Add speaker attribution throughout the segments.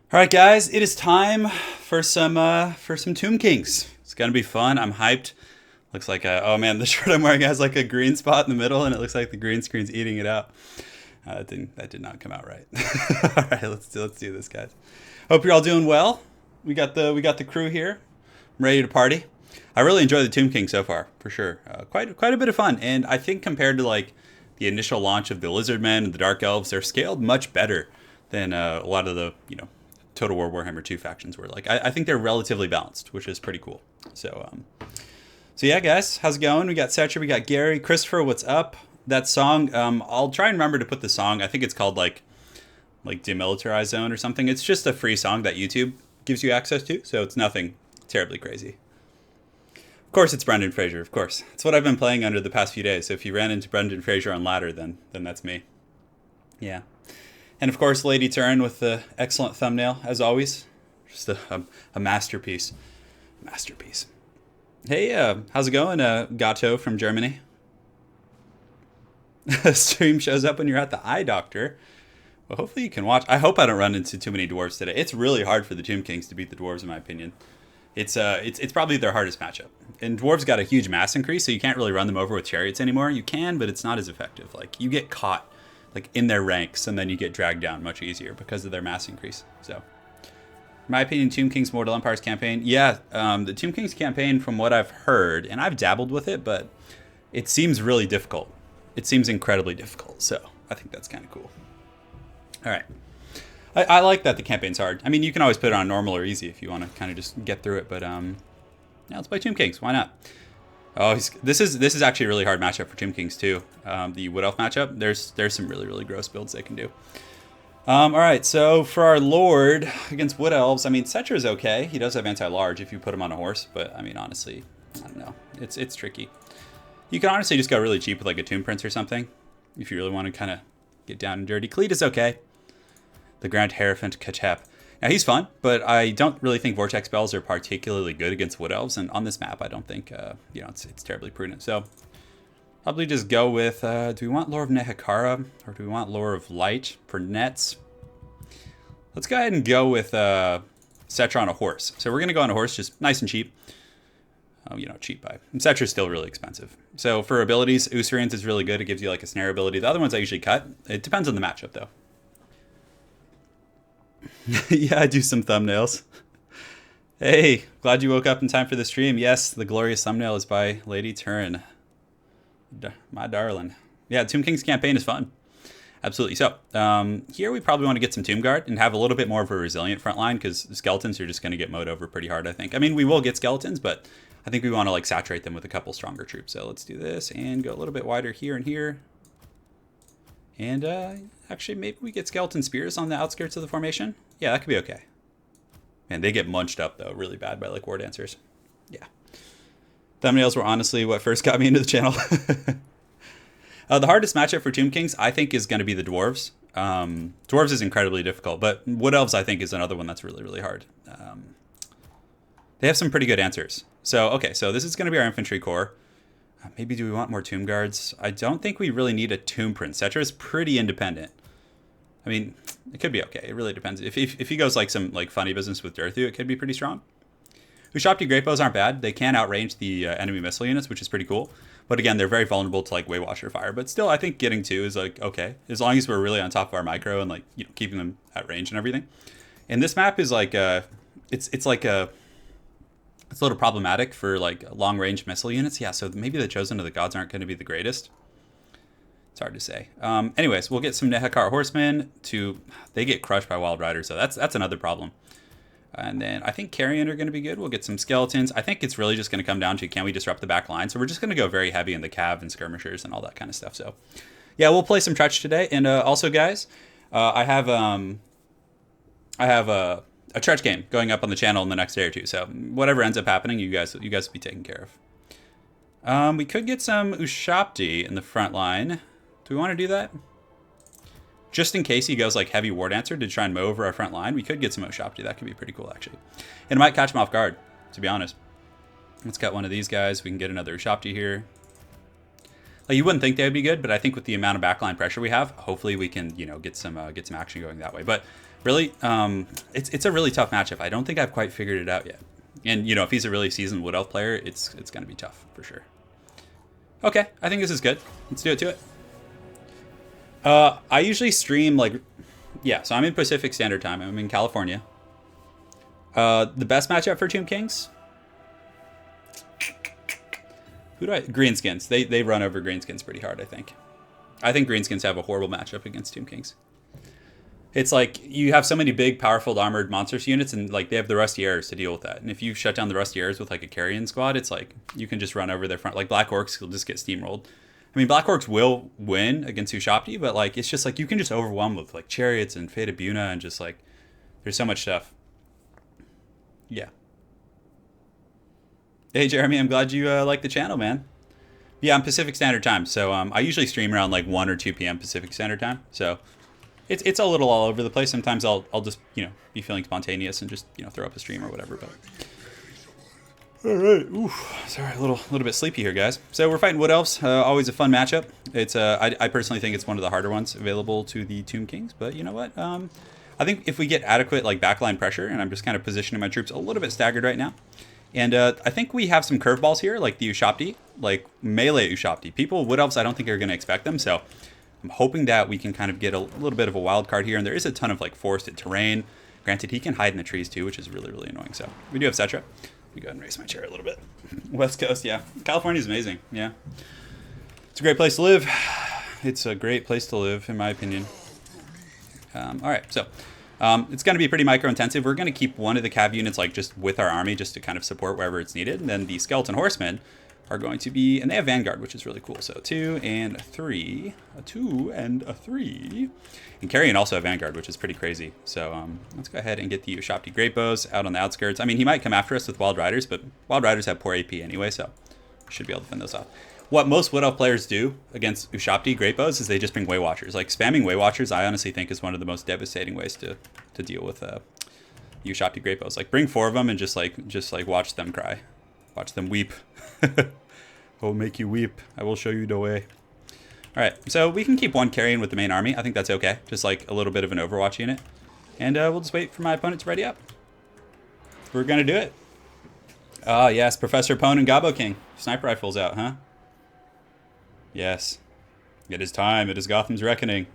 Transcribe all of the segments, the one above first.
Speaker 1: All right, guys, it is time for some Tomb Kings. It's gonna be fun. I'm hyped. Looks like oh man, the shirt I'm wearing has like a green spot in the middle, and it looks like the green screen's eating it out. That did not come out right. All right, let's do this, guys. Hope you're all doing well. We got the crew here. I'm ready to party. I really enjoy the Tomb King so far, for sure. Quite a bit of fun, and I think compared to like the initial launch of the Lizardmen and the Dark Elves, they're scaled much better than a lot of the Total War Warhammer 2 factions were. Like I think they're relatively balanced, which is pretty cool. So yeah, guys, how's it going? We got Setcher, we got Gary, Christopher. What's up? That song. I'll try and remember to put the song. I think it's called like Demilitarized Zone or something. It's just a free song that YouTube gives you access to, so it's nothing terribly crazy. Of course, it's Brendan Fraser. Of course, it's what I've been playing under the past few days. So if you ran into Brendan Fraser on ladder, then that's me. Yeah. And of course, Lady Turin with the excellent thumbnail, as always. Just a masterpiece. Masterpiece. Hey, how's it going, Gato from Germany? Stream shows up when you're at the eye doctor. Well, hopefully you can watch. I hope I don't run into too many dwarves today. It's really hard for the Tomb Kings to beat the dwarves, in my opinion. It's probably their hardest matchup. And dwarves got a huge mass increase, so you can't really run them over with chariots anymore. You can, but it's not as effective. Like, you get caught like in their ranks, and then you get dragged down much easier because of their mass increase. So, in my opinion, Tomb King's Mortal Empires campaign, yeah, the Tomb King's campaign, from what I've heard, and I've dabbled with it, but it seems really difficult. It seems incredibly difficult, so I think that's kind of cool. All right. I like that the campaign's hard. I mean, you can always put it on normal or easy if you want to kind of just get through it, but yeah, let's play Tomb Kings. Why not? Oh, this is actually a really hard matchup for Tomb Kings too. The Wood Elf matchup. There's some really gross builds they can do. All right, so for our Lord against Wood Elves, I mean, Setcher is okay. He does have anti-large if you put him on a horse, but I mean, honestly, I don't know. It's tricky. You can honestly just go really cheap with like a Tomb Prince or something if you really want to kind of get down and dirty. Cleat is okay. The Grand Hierophant Katep. Now, he's fun, but I don't really think Vortex spells are particularly good against Wood Elves, and on this map, I don't think, it's terribly prudent. So, probably just go with, do we want Lore of Nehekara, or do we want Lore of Light for nets? Let's go ahead and go with Setcher on a horse. So we're going to go on a horse, just nice and cheap. Cheap buy. And Setcher's still really expensive. So for abilities, Usurian's is really good. It gives you like a snare ability. The other ones I usually cut. It depends on the matchup, though. Yeah, I do some thumbnails. Hey, glad you woke up in time for the stream. Yes, the glorious thumbnail is by Lady Turin. My darling. Yeah, Tomb King's campaign is fun. Absolutely. So, here we probably want to get some Tomb Guard and have a little bit more of a resilient front line, because skeletons are just going to get mowed over pretty hard, I think. I mean, we will get skeletons, but I think we want to like saturate them with a couple stronger troops. So let's do this and go a little bit wider here and here. And actually, maybe we get skeleton spears on the outskirts of the formation. Yeah, that could be okay. Man, they get munched up, though, really bad by, like, war dancers. Yeah. Thumbnails were honestly what first got me into the channel. The hardest matchup for Tomb Kings, I think, is going to be the Dwarves. Dwarves is incredibly difficult, but Wood Elves, I think, is another one that's really hard. They have some pretty good answers. So, okay, so this is going to be our infantry corps. Maybe do we want more Tomb Guards? I don't think we really need a Tomb Prince. Setcher is pretty independent. I mean, it could be okay. It really depends. If he goes like some like funny business with Durthu, it could be pretty strong. Ushopti Great Bows aren't bad. They can outrange the enemy missile units, which is pretty cool. But again, they're very vulnerable to like Waywasher fire. But still, I think getting 2 is like okay, as long as we're really on top of our micro and like keeping them at range and everything. And this map is like it's a little problematic for like long range missile units. Yeah, so maybe the Chosen of the Gods aren't going to be the greatest. It's hard to say. Anyways, we'll get some Nehekar Horsemen. They get crushed by Wild Riders, so that's another problem. And then I think Carrion are going to be good. We'll get some Skeletons. I think it's really just going to come down to can we disrupt the back line. So we're just going to go very heavy in the Cav and Skirmishers and all that kind of stuff. So yeah, we'll play some Tretch today. And also, guys, I have a Tretch game going up on the channel in the next day or two. So whatever ends up happening, you guys will be taken care of. We could get some Ushopti in the front line. Do we want to do that? Just in case he goes like heavy War Dancer to try and mow over our front line, we could get some Ushopti. That could be pretty cool, actually. And it might catch him off guard, to be honest. Let's cut one of these guys. We can get another Ushopti here. Like, you wouldn't think they would be good, but I think with the amount of backline pressure we have, hopefully we can, get some action going that way. But Really, it's a really tough matchup. I don't think I've quite figured it out yet. And, you know, if he's a really seasoned Wood Elf player, it's going to be tough for sure. Okay, I think this is good. Let's do it to it. I usually stream, like, yeah, so I'm in Pacific Standard Time. I'm in California. The best matchup for Tomb Kings? Greenskins. They run over Greenskins pretty hard, I think. I think Greenskins have a horrible matchup against Tomb Kings. It's like you have so many big, powerful, armored monsters units, and like they have the Rusty Arrows to deal with that. And if you shut down the Rusty Arrows with like a carrion squad, it's like you can just run over their front. Like Black Orcs will just get steamrolled. I mean, Black Orcs will win against Ushapti, but like it's just like you can just overwhelm with like Chariots and Fate of Buna and just like there's so much stuff. Yeah. Hey Jeremy, I'm glad you like the channel, man. Yeah, I'm Pacific Standard Time, so I usually stream around like 1 or 2 p.m. Pacific Standard Time. So it's a little all over the place. Sometimes I'll just, you know, be feeling spontaneous and just, you know, throw up a stream or whatever. But all right, oof, sorry, a little bit sleepy here, guys. So we're fighting Wood Elves. Always a fun matchup. It's I personally think it's one of the harder ones available to the Tomb Kings. But you know what? I think if we get adequate like backline pressure, and I'm just kind of positioning my troops a little bit staggered right now. And I think we have some curveballs here, like the Ushapti, like melee Ushapti. People, Wood Elves, I don't think are going to expect them. So I'm hoping that we can kind of get a little bit of a wild card here. And there is a ton of like forested terrain. Granted, he can hide in the trees too, which is really, really annoying. So we do have Cetra. Let me go ahead and raise my chair a little bit. West Coast, yeah. California's amazing, yeah. It's a great place to live. It's a great place to live, in my opinion. All right, so it's going to be pretty micro-intensive. We're going to keep one of the cav units like just with our army just to kind of support wherever it's needed. And then the skeleton horsemen are going to be, and they have Vanguard, which is really cool. So 2 and 3, a 2 and a 3. And Carrion also have Vanguard, which is pretty crazy. So let's go ahead and get the Ushapti Great Bows out on the outskirts. I mean, he might come after us with Wild Riders, but Wild Riders have poor AP anyway, so we should be able to fend those off. What most Wood Elf players do against Ushapti Great Bows is they just bring Way Watchers. Like spamming Way Watchers, I honestly think is one of the most devastating ways to deal with Ushapti Great Bows. Like bring 4 of them and just like watch them cry, watch them weep. I will make you weep. I will show you the way. All right, so we can keep one carrying with the main army. I think that's okay. Just like a little bit of an Overwatch unit. And we'll just wait for my opponent to ready up. We're going to do it. Ah, yes, Professor Pone and Gabo King. Sniper rifles out, huh? Yes. It is time. It is Gotham's reckoning.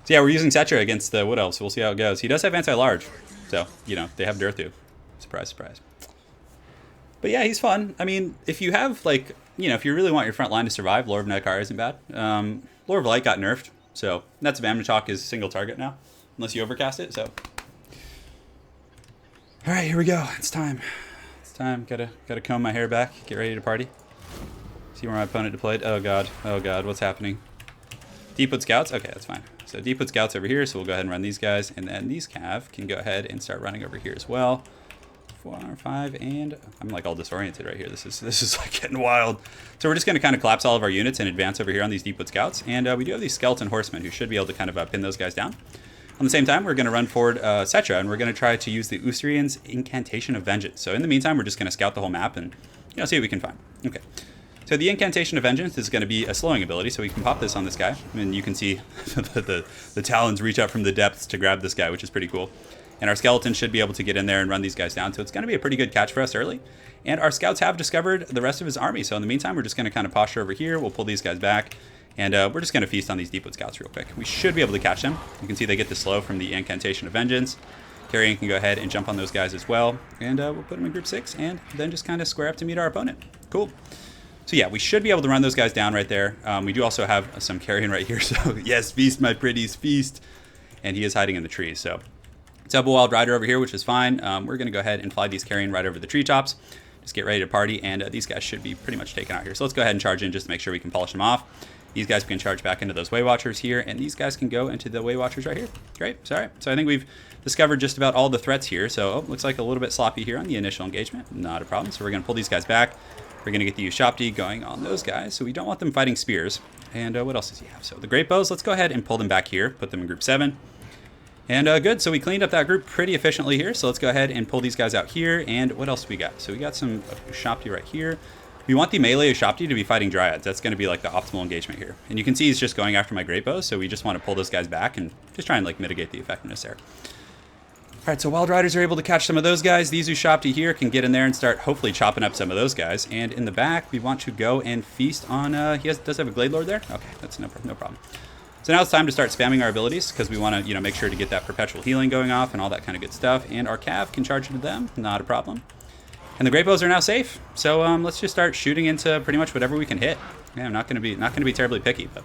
Speaker 1: So yeah, we're using Cetra against the Wood Elves, so we'll see how it goes. He does have anti-large, so, you know, they have Durthu. Surprise, surprise. But yeah, he's fun. I mean, if you have, like, you know, if you really want your front line to survive, Lord of Nekar isn't bad. Lord of Light got nerfed, so Nets of Amnichok is single target now, unless you overcast it, so. All right, here we go. It's time. It's time. Gotta comb my hair back, get ready to party. See where my opponent deployed. Oh god, what's happening? Deepwood Scouts? Okay, that's fine. So Deepwood Scouts over here, so we'll go ahead and run these guys, and then these cav can go ahead and start running over here as well. 4, 5, and I'm like all disoriented right here. This is like getting wild. So we're just going to kind of collapse all of our units and advance over here on these Deepwood Scouts, and we do have these Skeleton Horsemen who should be able to kind of pin those guys down. On the same time, we're going to run forward Cetra, and we're going to try to use the Ustrian's Incantation of Vengeance. So in the meantime, we're just going to scout the whole map and, you know, see what we can find. Okay. So the Incantation of Vengeance is going to be a slowing ability, so we can pop this on this guy, and you can see the talons reach up from the depths to grab this guy, which is pretty cool. And our skeletons should be able to get in there and run these guys down, so it's going to be a pretty good catch for us early. And our scouts have discovered the rest of his army, so in the meantime, we're just going to kind of posture over here. We'll pull these guys back, and we're just going to feast on these Deepwood Scouts real quick. We should be able to catch them. You can see they get the slow from the Incantation of Vengeance. Carrion can go ahead and jump on those guys as well, and we'll put them in group 6, and then just kind of square up to meet our opponent. Cool. So yeah, we should be able to run those guys down right there. We do also have some Carrion right here, so yes, feast, my pretties, feast. And he is hiding in the trees, so. Double Wild Rider over here, which is fine. We're going to go ahead and fly these Carrion right over the treetops. Just get ready to party, and these guys should be pretty much taken out here. So let's go ahead and charge in just to make sure we can polish them off. These guys can charge back into those Way Watchers here, and these guys can go into the Way Watchers right here. Great, sorry. So I think we've discovered just about all the threats here. So looks like a little bit sloppy here on the initial engagement. Not a problem. So we're going to pull these guys back. We're going to get the Ushapti going on those guys. So we don't want them fighting spears. And what else does he have? So the Great Bows, let's go ahead and pull them back here. Put them in group 7. And good, so we cleaned up that group pretty efficiently here. So let's go ahead and pull these guys out here. And what else do we got? So we got some Ushapti right here. We want the melee Shopti to be fighting Dryads. That's going to be like the optimal engagement here. And you can see he's just going after my Great Bows, so we just want to pull those guys back and just try and like mitigate the effectiveness there. All right, so Wild Riders are able to catch some of those guys. These Ushopti here can get in there and start hopefully chopping up some of those guys. And in the back, we want to go and feast on, does have a Glade Lord there? Okay, that's no problem. So now it's time to start spamming our abilities because we want to, make sure to get that perpetual healing going off and all that kind of good stuff. And our Cav can charge into them, not a problem. And the Great Bows are now safe. So let's just start shooting into pretty much whatever we can hit. Yeah, I'm not going to be terribly picky, but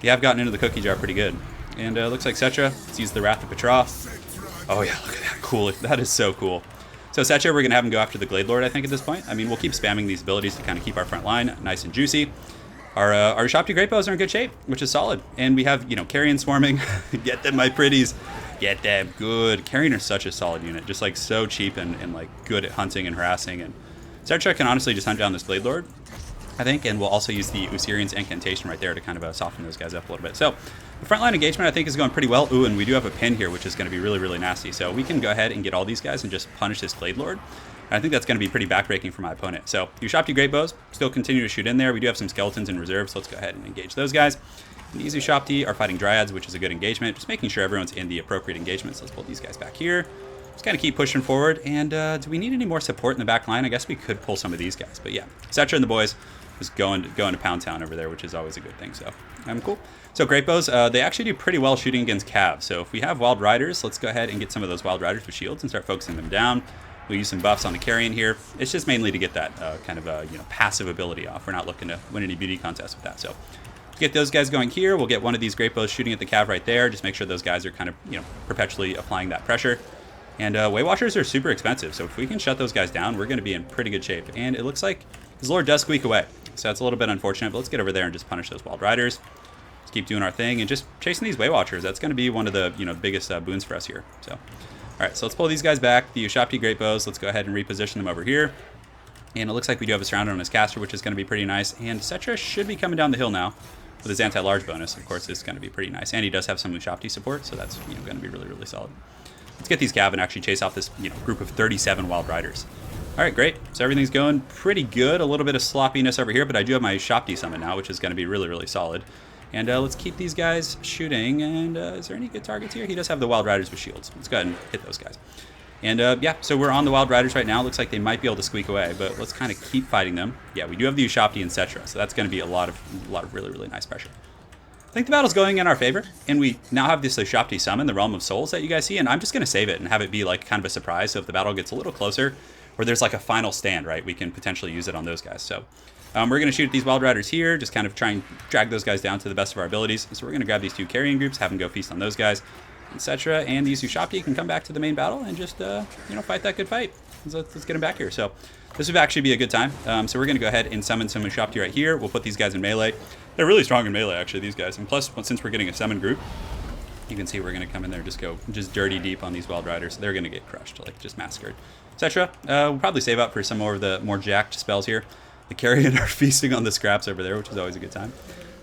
Speaker 1: we have gotten into the cookie jar pretty good. And looks like Setra, let's use the Wrath of Petra. Oh yeah, look at that, cool. That is so cool. So Setra, we're going to have him go after the Glade Lord, I think, at this point. I mean, we'll keep spamming these abilities to kind of keep our front line nice and juicy. Our Shopti Great Bows are in good shape, which is solid. And we have, Carrion swarming. Get them, my pretties. Get them good. Carrion are such a solid unit, just like so cheap and like good at hunting and harassing. And Setra can honestly just hunt down this Glade Lord, I think, and we'll also use the Usirian's Incantation right there to kind of soften those guys up a little bit. So the frontline engagement, I think, is going pretty well. Ooh, and we do have a pin here, which is going to be really, really nasty. So we can go ahead and get all these guys and just punish this Glade Lord. And I think that's going to be pretty backbreaking for my opponent. So Ushopti Great Bows still continue to shoot in there. We do have some skeletons in reserve, so let's go ahead and engage those guys. And these Ushopti are fighting Dryads, which is a good engagement. Just making sure everyone's in the appropriate engagement. So let's pull these guys back here. Just kind of keep pushing forward. And do we need any more support in the back line? I guess we could pull some of these guys. But yeah, Setra and the boys just going to Pound Town over there, which is always a good thing. So cool. So Great Bows, they actually do pretty well shooting against Cav. So if we have Wild Riders, let's go ahead and get some of those Wild Riders with shields and start focusing them down. We'll use some buffs on the Carrion here. It's just mainly to get that kind of passive ability off. We're not looking to win any beauty contests with that. So to get those guys going here, we'll get one of these Great Bows shooting at the Cav right there. Just make sure those guys are kind of perpetually applying that pressure. And Way Watchers are super expensive, so if we can shut those guys down, we're going to be in pretty good shape. And it looks like his Lord does squeak away, so that's a little bit unfortunate. But let's get over there and just punish those Wild Riders. Let's keep doing our thing and just chasing these Way Watchers. That's going to be one of the biggest boons for us here. So. All right, so let's pull these guys back. The Ushopti Great Bows, let's go ahead and reposition them over here. And it looks like we do have a surrounded on his caster, which is going to be pretty nice. And Setra should be coming down the hill now with his anti-large bonus. Of course, this is going to be pretty nice. And he does have some Ushopti support, so that's going to be really, really solid. Let's get these Cav and actually chase off this group of 37 Wild Riders. All right, great. So everything's going pretty good. A little bit of sloppiness over here, but I do have my Ushopti summon now, which is going to be really, really solid. And let's keep these guys shooting. And is there any good targets here? He does have the Wild Riders with shields. Let's go ahead and hit those guys. And yeah, so we're on the Wild Riders right now. Looks like they might be able to squeak away, but let's kind of keep fighting them. Yeah, we do have the Ushopti and Setra, so that's going to be a lot of really, really nice pressure. I think the battle's going in our favor, and we now have this Ushopti summon, the Realm of Souls that you guys see, and I'm just going to save it and have it be like kind of a surprise. So if the battle gets a little closer, or there's like a final stand, right, we can potentially use it on those guys. So we're going to shoot at these Wild Riders here, just kind of try and drag those guys down to the best of our abilities. So we're going to grab these two Carrion groups, have them go feast on those guys, etc. And these Ushopti can come back to the main battle and just fight that good fight. Let's get them back here. So this would actually be a good time. So we're going to go ahead and summon some Ushopti right here. We'll put these guys in melee. They're really strong in melee, actually, these guys. And plus, since we're getting a summon group, you can see we're going to come in there and just go dirty deep on these Wild Riders. They're going to get crushed, like just massacred, etc. We'll probably save up for some more of the more jacked spells here. The Carrion are feasting on the scraps over there, which is always a good time.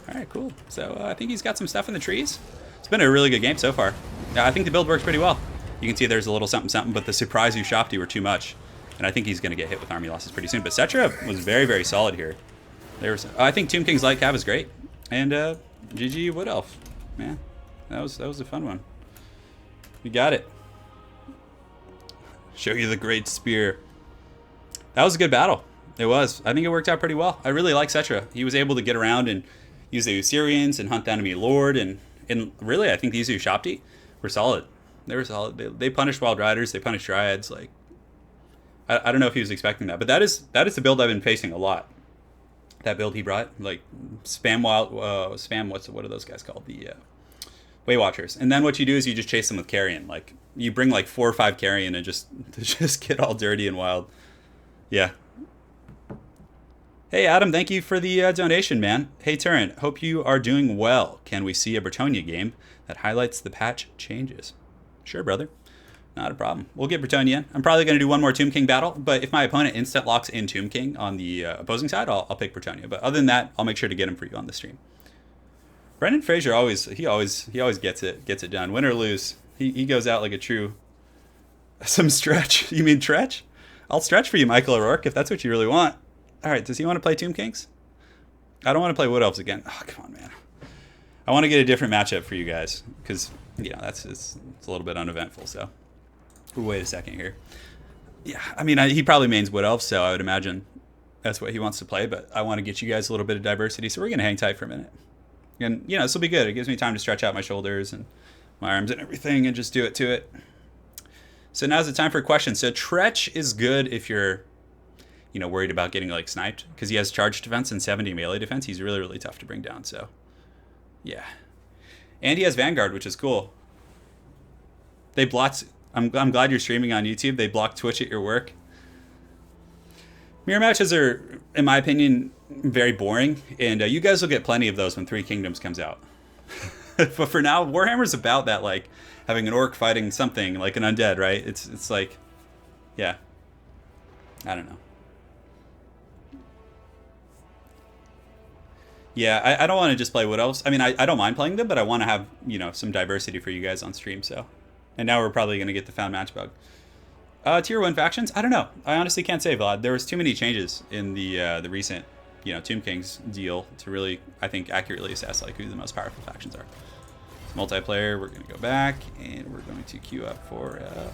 Speaker 1: All right, cool. So I think he's got some stuff in the trees. It's been a really good game so far. I think the build works pretty well. You can see there's a little something something, but the surprise Ushopti were too much. And I think he's going to get hit with army losses pretty soon. But Setra was very, very solid here. I think Tomb King's Light Cav is great. And GG Wood Elf. Man, that was a fun one. You got it. Show you the great spear. That was a good battle. It was. I think it worked out pretty well. I really like Setra. He was able to get around and use the Usirians and hunt the enemy Lord. And really, I think these Ushopti were solid. They were solid. They punished Wild Riders. They punished Dryads. Like, I don't know if he was expecting that. But that is the build I've been facing a lot. That build he brought. Like, spam what are those guys called? The Way Watchers. And then what you do is you just chase them with Carrion. Like, you bring like 4 or 5 Carrion and just get all dirty and wild. Yeah. Hey, Adam, thank you for the donation, man. Hey, Turrent, hope you are doing well. Can we see a Bretonnia game that highlights the patch changes? Sure, brother. Not a problem. We'll get Bretonnia in. I'm probably going to do one more Tomb King battle, but if my opponent instant locks in Tomb King on the opposing side, I'll pick Bretonnia. But other than that, I'll make sure to get him for you on the stream. Brendan Fraser always gets it done. Win or lose, he goes out like a true... Some stretch. You mean stretch? I'll stretch for you, Michael O'Rourke, if that's what you really want. All right, does he want to play Tomb Kings? I don't want to play Wood Elves again. Oh, come on, man. I want to get a different matchup for you guys because, you know, it's a little bit uneventful. So, wait a second here. Yeah, I mean, he probably mains Wood Elves, so I would imagine that's what he wants to play. But I want to get you guys a little bit of diversity, so we're going to hang tight for a minute. And, you know, this will be good. It gives me time to stretch out my shoulders and my arms and everything and just do it to it. So now's the time for questions. So Tretch is good if you're, you know, worried about getting, like, sniped. Because he has charge defense and 70 melee defense. He's really, really tough to bring down, so... yeah. And he has Vanguard, which is cool. They blocked... I'm glad you're streaming on YouTube. They blocked Twitch at your work. Mirror matches are, in my opinion, very boring. And you guys will get plenty of those when Three Kingdoms comes out. But for now, Warhammer's about that, like, having an orc fighting something, like an undead, right? It's like... yeah. I don't know. Yeah, I don't want to just play Wood Elves. I mean, I don't mind playing them, but I want to have, you know, some diversity for you guys on stream, so... and now we're probably going to get the found match bug. Tier 1 factions? I don't know. I honestly can't say, Vlad. There was too many changes in the recent, you know, Tomb Kings deal to really, I think, accurately assess, like, who the most powerful factions are. Multiplayer, we're going to go back, and we're going to queue up for a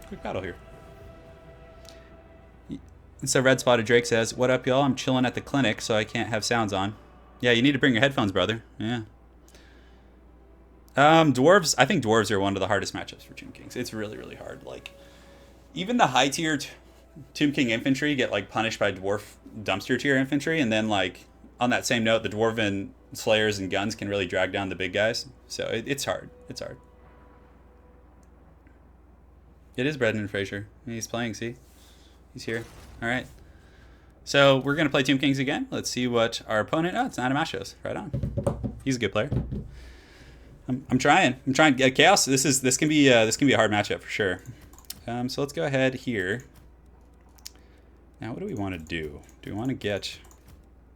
Speaker 1: quick battle here. And so Red Spotted Drake says, what up, y'all? I'm chilling at the clinic, so I can't have sounds on. Yeah, you need to bring your headphones, brother. Yeah. Dwarves, I think Dwarves are one of the hardest matchups for Tomb Kings. It's really, really hard. Like, even the high-tier Tomb King infantry get, like, punished by Dwarf dumpster-tier infantry, and then, like, on that same note, the Dwarven Slayers and guns can really drag down the big guys. So it's hard. It's hard. It is Brendan Fraser. He's playing, see? He's here. All right. So we're going to play Tomb Kings again. Let's see what our opponent... oh, it's Nagash. Right on. He's a good player. I'm trying. Chaos. This can be a hard matchup for sure. So let's go ahead here. Now, what do we want to do? Do we want to get...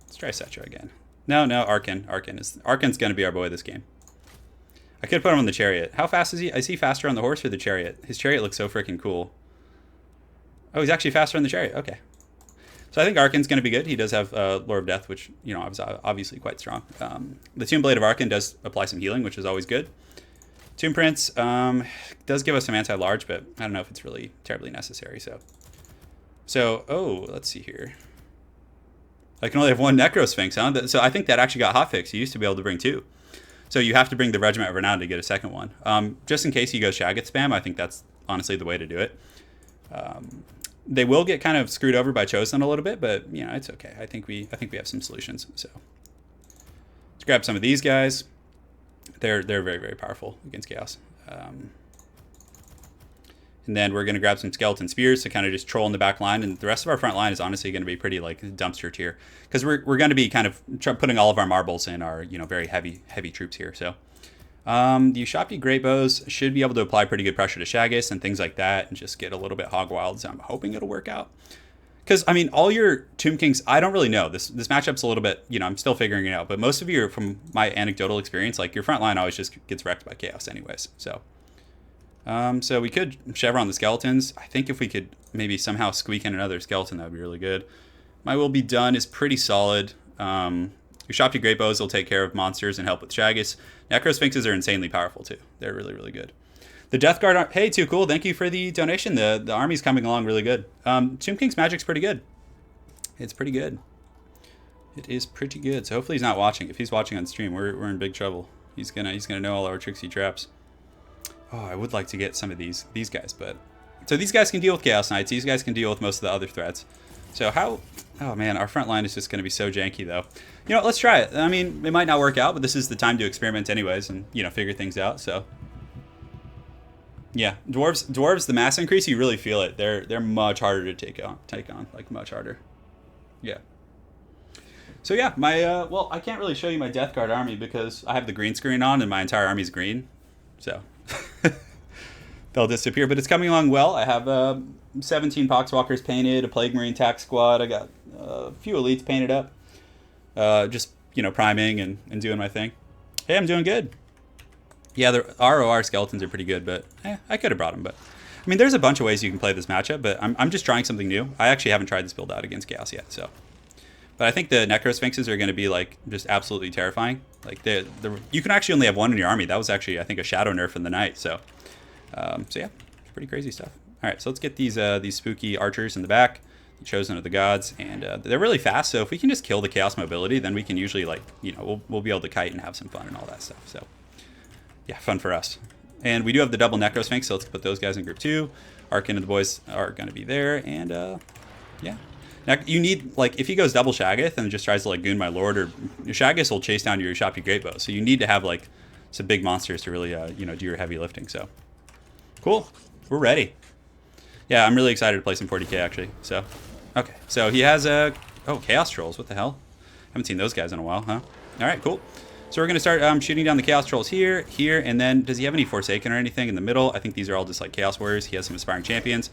Speaker 1: let's try Cetra again. No, Arkan. Arkan's going to be our boy this game. I could put him on the chariot. How fast is he? Is he faster on the horse or the chariot? His chariot looks so freaking cool. Oh, he's actually faster on the chariot. Okay. So I think Arkan's going to be good. He does have Lore of Death, which, you know, is obviously quite strong. The Tomb Blade of Arkan does apply some healing, which is always good. Tomb Prince does give us some anti-large, but I don't know if it's really terribly necessary. So oh, let's see here. I can only have one Necro Sphinx, huh? So I think that actually got hotfixed. You used to be able to bring two. So you have to bring the Regiment of Renown to get a second one. Just in case you go Shaggot spam, I think that's honestly the way to do it. They will get kind of screwed over by Chosen a little bit, but, you know, it's okay. I think we have some solutions. So let's grab some of these guys. They're very, very powerful against Chaos. And then we're going to grab some Skeleton Spears to kind of just troll in the back line. And the rest of our front line is honestly going to be pretty, like, dumpster tier. Because we're going to be kind of putting all of our marbles in our, you know, very heavy troops here. So the Ushabti Great Bows should be able to apply pretty good pressure to Shaggus and things like that and just get a little bit hog wild. So I'm hoping it'll work out. Because, I mean, all your Tomb Kings, I don't really know. This matchup's a little bit, you know, I'm still figuring it out. But most of you, from my anecdotal experience, like, your front line always just gets wrecked by Chaos anyways. So we could Chevron the Skeletons. I think if we could maybe somehow squeak in another Skeleton, that would be really good. My Will Be Done is pretty solid. Ushabti Great Bows will take care of monsters and help with Shaggus. Necro Sphinxes are insanely powerful, too. They're really, really good. The Death Guard... hey, too cool. Thank you for the donation. The army's coming along really good. Tomb King's magic's pretty good. It's pretty good. It is pretty good. So hopefully he's not watching. If he's watching on stream, we're in big trouble. He's gonna know all our tricksy traps. Oh, I would like to get some of these guys, but... so these guys can deal with Chaos Knights. These guys can deal with most of the other threats. So how... oh, man, our front line is just going to be so janky, though. You know, let's try it. I mean, it might not work out, but this is the time to experiment anyways and, you know, figure things out, so... yeah, Dwarves, the mass increase, you really feel it. They're much harder to take on, like, much harder. Yeah. So, yeah, my... well, I can't really show you my Death Guard army because I have the green screen on and my entire army's green, so... they'll disappear, but it's coming along well. I have 17 Poxwalkers painted, a Plague Marine tax squad. I got a few elites painted up. Just, you know, priming and doing my thing. Hey, I'm doing good. Yeah, the ROR skeletons are pretty good, but I could have brought them. But I mean, there's a bunch of ways you can play this matchup, but I'm just trying something new. I actually haven't tried this build out against Chaos yet, so But I think the Necrosphinxes are going to be like just absolutely terrifying. Like you can actually only have one in your army. That was actually, I think, a shadow nerf in the night. So, so yeah, it's pretty crazy stuff. All right, so let's get these spooky archers in the back, the chosen of the gods, and they're really fast. So if we can just kill the chaos mobility, then we can usually like we'll be able to kite and have some fun and all that stuff. So yeah, fun for us. And we do have the double Necrosphinx, so let's put those guys in group 2. Arkin and the boys are going to be there, and yeah. Now, you need, like, if he goes double Shaggoth and just tries to, like, goon my lord, or your Shaggoth will chase down your Shoppy Greatbow. So you need to have, like, some big monsters to really, do your heavy lifting. So, cool. We're ready. Yeah, I'm really excited to play some 40k, actually. So, okay. So he has Chaos Trolls. What the hell? Haven't seen those guys in a while, huh? All right, cool. So we're going to start shooting down the Chaos Trolls here, and then does he have any Forsaken or anything in the middle? I think these are all just, like, Chaos Warriors. He has some Aspiring Champions.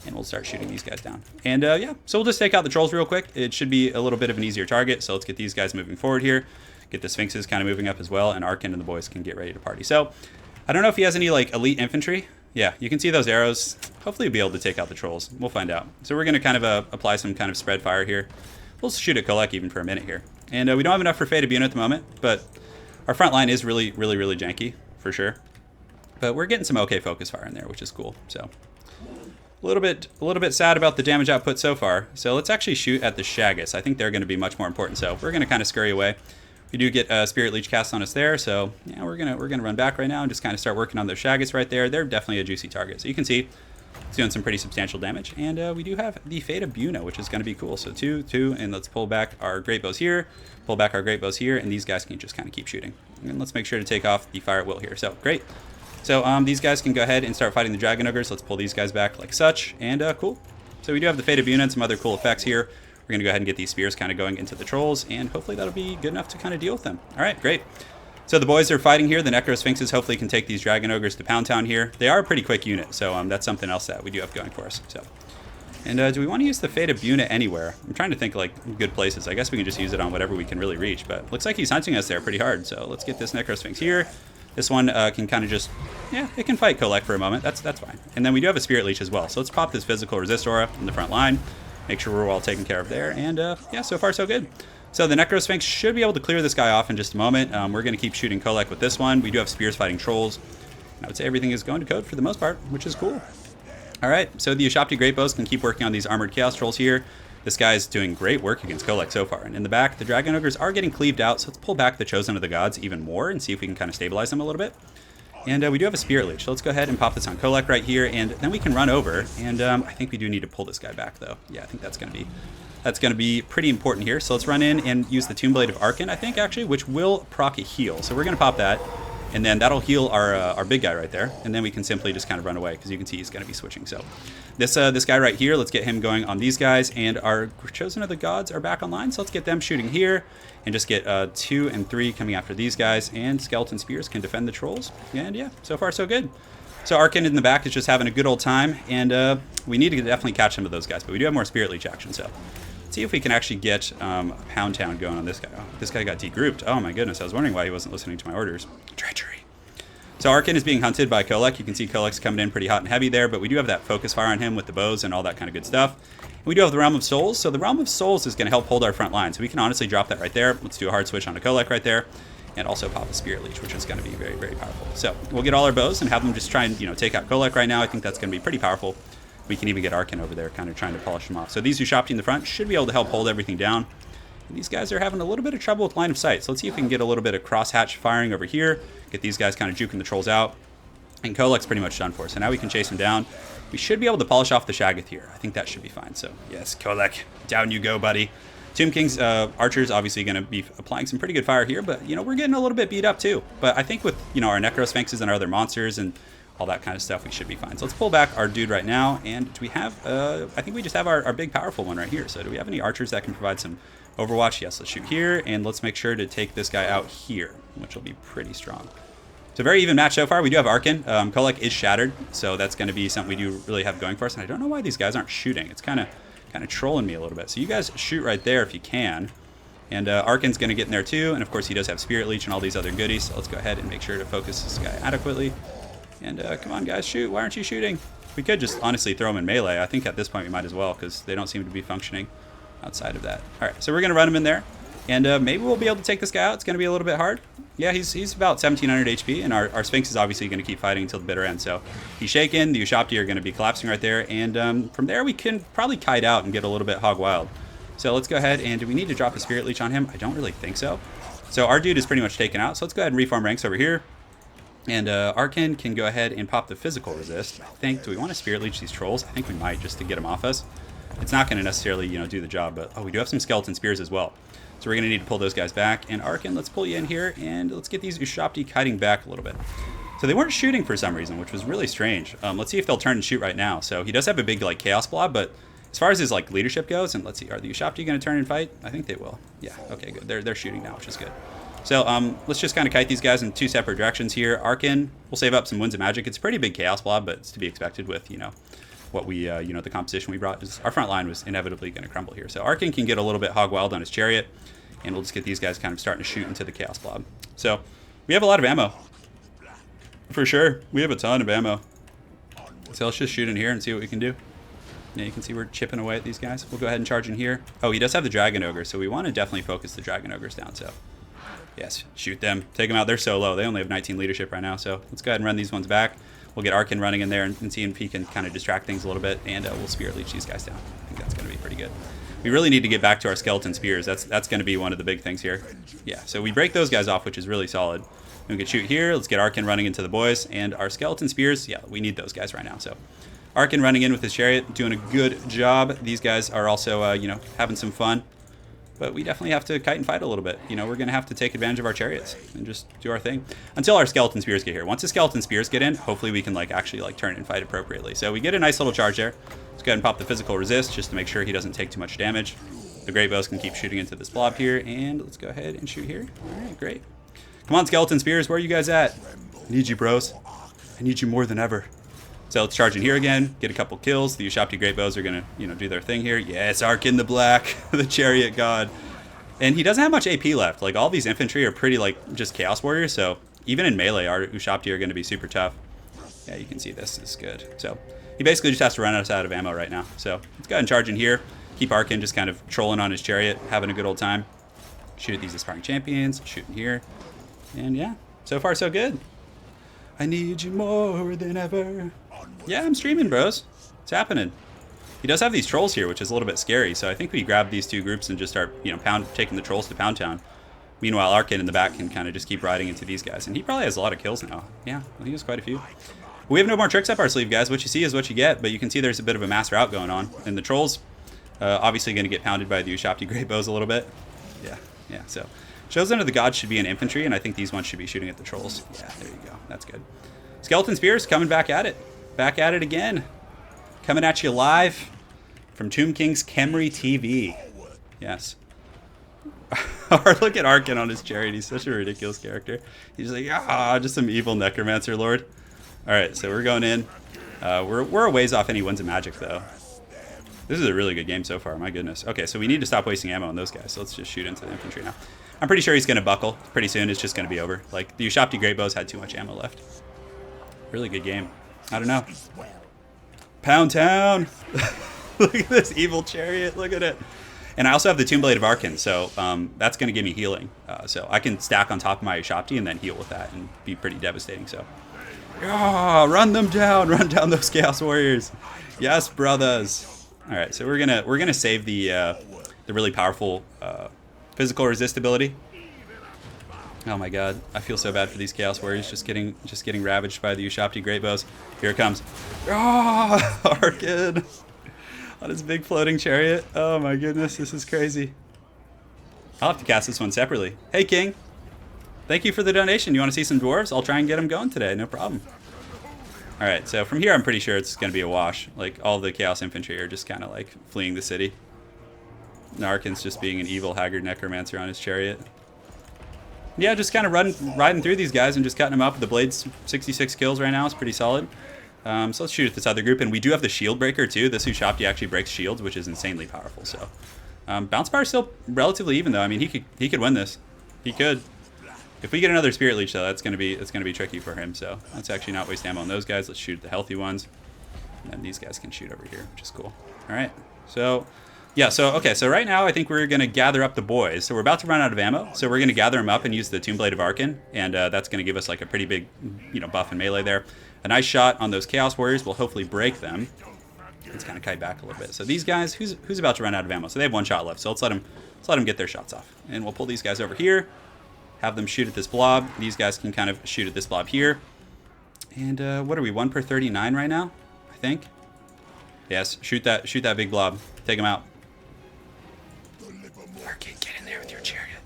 Speaker 1: And we'll start shooting these guys down. And yeah, so we'll just take out the trolls real quick. It should be a little bit of an easier target. So let's get these guys moving forward here. Get the Sphinxes kind of moving up as well. And Arkin and the boys can get ready to party. So I don't know if he has any like elite infantry. Yeah, you can see those arrows. Hopefully we'll be able to take out the trolls. We'll find out. So we're going to kind of apply some kind of spread fire here. We'll shoot at Kolek even for a minute here. And we don't have enough for Fate of Buna at the moment. But our front line is really, really, really janky for sure. But we're getting some okay focus fire in there, which is cool. So a little bit sad about the damage output so far. So let's actually shoot at the Shaggoths. I think they're going to be much more important. So we're going to kind of scurry away. We do get a Spirit Leech cast on us there. So yeah, we're gonna run back right now and just kind of start working on those Shaggoths right there. They're definitely a juicy target. So you can see it's doing some pretty substantial damage. And we do have the Fate of Buna, which is going to be cool. So 2, and let's pull back our Great Bows here. Pull back our Great Bows here, and these guys can just kind of keep shooting. And let's make sure to take off the Fire at Will here. So great. So these guys can go ahead and start fighting the Dragon Ogres. Let's pull these guys back like such, and cool. So we do have the Fate of Buna and some other cool effects here. We're going to go ahead and get these spears kind of going into the trolls, and hopefully that'll be good enough to kind of deal with them. All right, great. So the boys are fighting here. The Necrosphinxes hopefully can take these Dragon Ogres to Pound Town here. They are a pretty quick unit, so that's something else that we do have going for us. So, and do we want to use the Fate of Buna anywhere? I'm trying to think like good places. I guess we can just use it on whatever we can really reach, but looks like he's hunting us there pretty hard. So let's get this Necrosphinx here. This one can kind of just, yeah, it can fight Kolek for a moment. That's fine. And then we do have a Spirit Leech as well. So let's pop this Physical Resist Aura in the front line. Make sure we're well taken care of there. And yeah, so far so good. So the Necrosphinx should be able to clear this guy off in just a moment. We're going to keep shooting Kolek with this one. We do have spears fighting trolls. And I would say everything is going to code for the most part, which is cool. All right, so the Ushapti Greatbows can keep working on these armored Chaos Trolls here. This guy's doing great work against Kolek so far. And in the back, the Dragon Ogres are getting cleaved out, so let's pull back the Chosen of the Gods even more and see if we can kind of stabilize them a little bit. And we do have a Spirit Leech, so let's go ahead and pop this on Kolek right here, and then we can run over. And I think we do need to pull this guy back, though. Yeah, I think that's going to be pretty important here. So let's run in and use the Tomb Blade of Arkin, I think, actually, which will proc a heal. So we're going to pop that. And then that'll heal our big guy right there. And then we can simply just kind of run away because you can see he's going to be switching. So this guy right here, let's get him going on these guys. And our Chosen of the Gods are back online. So let's get them shooting here and just get 2 and 3 coming after these guys. And Skeleton Spears can defend the trolls. And yeah, so far so good. So Arkin in the back is just having a good old time. And we need to definitely catch some of those guys. But we do have more Spirit Leech action. So let's see if we can actually get Pound Town going on this guy. Oh, this guy got degrouped. Oh my goodness, I was wondering why he wasn't listening to my orders. Treachery. So Arkin is being hunted by Kolek. You can see Kolek's coming in pretty hot and heavy there, but we do have that focus fire on him with the bows and all that kind of good stuff. And we do have the Realm of Souls. So the Realm of Souls is going to help hold our front line. So we can honestly drop that right there. Let's do a hard switch on a Kolek right there. And also pop a Spirit Leech, which is going to be very, very powerful. So we'll get all our bows and have them just try and take out Kolek right now. I think that's going to be pretty powerful. We can even get Arkin over there kind of trying to polish him off. So these Ushapti in the front should be able to help hold everything down. And these guys are having a little bit of trouble with line of sight. So let's see if we can get a little bit of crosshatch firing over here. Get these guys kind of juking the trolls out. And Kolek's pretty much done for. So now we can chase him down. We should be able to polish off the Shaggoth here. I think that should be fine. So yes, Kolek, down you go, buddy. Tomb King's archers obviously going to be applying some pretty good fire here. But, we're getting a little bit beat up too. But I think with, our Necrosphinxes and our other monsters and all that kind of stuff, we should be fine. So let's pull back our dude right now. And do we have, I think we just have our big powerful one right here. So do we have any archers that can provide some overwatch? Yes, let's shoot here. And let's make sure to take this guy out here, which will be pretty strong. So very even match so far. We do have Arkin. Kolek is shattered. So that's going to be something we do really have going for us. And I don't know why these guys aren't shooting. It's kind of trolling me a little bit. So you guys shoot right there if you can. And Arkin's going to get in there too. And of course he does have Spirit Leech and all these other goodies. So let's go ahead and make sure to focus this guy adequately. And come on, guys, shoot. Why aren't you shooting? We could just honestly throw them in melee. I think at this point we might as well because they don't seem to be functioning outside of that. All right, so we're going to run him in there. And maybe we'll be able to take this guy out. It's going to be a little bit hard. Yeah, he's about 1,700 HP, and our Sphinx is obviously going to keep fighting until the bitter end. So he's shaken. The Ushabti are going to be collapsing right there. And from there, we can probably kite out and get a little bit hog wild. So let's go ahead, and do we need to drop a Spirit Leech on him? I don't really think so. So our dude is pretty much taken out. So let's go ahead and reform ranks over here. And Arkin can go ahead and pop the physical resist. I think, do we want to Spirit Leech these trolls? I think we might, just to get them off us. It's not going to necessarily, do the job, but oh, we do have some skeleton spears as well. So we're going to need to pull those guys back. And Arkin, let's pull you in here, and let's get these Ushabti kiting back a little bit. So they weren't shooting for some reason, which was really strange. Let's see if they'll turn and shoot right now. So he does have a big chaos blob, but as far as his leadership goes, and let's see, are the Ushabti going to turn and fight? I think they will. Yeah, okay, good. They're shooting now, which is good. So let's just kind of kite these guys in two separate directions here. Arkin, we'll save up some Winds of Magic. It's a pretty big chaos blob, but it's to be expected with, what we, the composition we brought. Our front line was inevitably going to crumble here. So Arkin can get a little bit hog wild on his chariot, and we'll just get these guys kind of starting to shoot into the chaos blob. So we have a lot of ammo. For sure. We have a ton of ammo. So let's just shoot in here and see what we can do. Yeah, you can see we're chipping away at these guys. We'll go ahead and charge in here. Oh, he does have the Dragon Ogre, so we want to definitely focus the Dragon Ogres down. So yes, shoot them. Take them out. They're so low. They only have 19 leadership right now. So let's go ahead and run these ones back. We'll get Arkin running in there and see if he can kind of distract things a little bit, and we'll Spirit Leech these guys down. I think that's going to be pretty good. We really need to get back to our skeleton spears. That's going to be one of the big things here. Yeah, so we break those guys off, which is really solid. And we can shoot here. Let's get Arkin running into the boys, and our skeleton spears, yeah, we need those guys right now. So Arkin running in with his chariot, doing a good job. These guys are also, having some fun. But we definitely have to kite and fight a little bit. We're going to have to take advantage of our chariots and just do our thing until our skeleton spears get here. Once the skeleton spears get in, hopefully we can actually turn and fight appropriately. So we get a nice little charge there. Let's go ahead and pop the physical resist just to make sure he doesn't take too much damage. The great bows can keep shooting into this blob here, and let's go ahead and shoot here. All right, great. Come on, skeleton spears, where are you guys at? I need you, bros. I need you more than ever. So let's charge in here again, get a couple kills. The Ushabti Great Bows are going to, do their thing here. Yes, Arkin the Black, the Chariot God. And he doesn't have much AP left. All these infantry are pretty, just Chaos Warriors. So even in melee, our Ushabti are going to be super tough. Yeah, you can see this is good. So he basically just has to run us out of ammo right now. So let's go ahead and charge in here. Keep Arkin just kind of trolling on his chariot, having a good old time. Shoot at these aspiring champions, shoot in here. And yeah, so far so good. I need you more than ever. Yeah, I'm streaming, bros. It's happening. He does have these trolls here, which is a little bit scary. So I think we grab these two groups and just start, taking the trolls to Pound Town. Meanwhile, Arkin in the back can kind of just keep riding into these guys. And he probably has a lot of kills now. Yeah, he has quite a few. We have no more tricks up our sleeve, guys. What you see is what you get. But you can see there's a bit of a mass rout going on. And the trolls, obviously going to get pounded by the Ushabti Great Bows a little bit. Yeah. So Chosen of the Gods should be in infantry, and I think these ones should be shooting at the trolls. Yeah, there you go. That's good. Skeleton Spears coming back at it. Back at it again. Coming at you live from Tomb King's Khemri TV. Yes. Or look at Arkin on his chariot. He's such a ridiculous character. He's just some evil necromancer lord. All right, so we're going in. We're a ways off any Winds of Magic, though. This is a really good game so far. My goodness. Okay, so we need to stop wasting ammo on those guys. So let's just shoot into the infantry now. I'm pretty sure he's going to buckle. Pretty soon, it's just going to be over. The Ushabti Great Bows had too much ammo left. Really good game. I don't know. Pound Town. Look at this evil chariot. Look at it. And I also have the Tomb Blade of Arkin, so that's going to give me healing. So I can stack on top of my Ushabti and then heal with that and be pretty devastating. So, run them down. Run down those Chaos Warriors. Yes, brothers. All right, so we're gonna save the really powerful physical resist ability. Oh my God, I feel so bad for these Chaos Warriors just getting ravaged by the Ushabti Great Bows. Here it comes. Arkin on his big floating chariot. Oh my goodness, this is crazy. I'll have to cast this one separately. Hey King, thank you for the donation. You want to see some dwarves? I'll try and get them going today. No problem. All right, so from here, I'm pretty sure it's going to be a wash. All the Chaos Infantry are just kind of fleeing the city. And Arkin's just being an evil haggard necromancer on his chariot. Yeah, just kind of riding through these guys and just cutting them up. The Blade's 66 kills right now. It's pretty solid. So let's shoot at this other group. And we do have the shield breaker too. This Ushabti actually breaks shields, which is insanely powerful. So bounce power is still relatively even though. I mean, he could win this. He could. If we get another Spirit Leech though, it's gonna be tricky for him. So let's actually not waste ammo on those guys. Let's shoot at the healthy ones. And then these guys can shoot over here, which is cool. All right. So Yeah, so, okay, so right now I think we're going to gather up the boys. So we're about to run out of ammo, so we're going to gather them up and use the Tomb Blade of Arkan, and that's going to give us like a pretty big, buff in melee there. A nice shot on those Chaos Warriors will hopefully break them. Let's kind of kite back a little bit. So these guys, who's about to run out of ammo? So they have one shot left, so let's let them get their shots off. And we'll pull these guys over here, have them shoot at this blob. These guys can kind of shoot at this blob here. And what are we, 1 per 39 right now, I think? Yes, shoot that big blob. Take him out. Arkan, get in there with your chariot.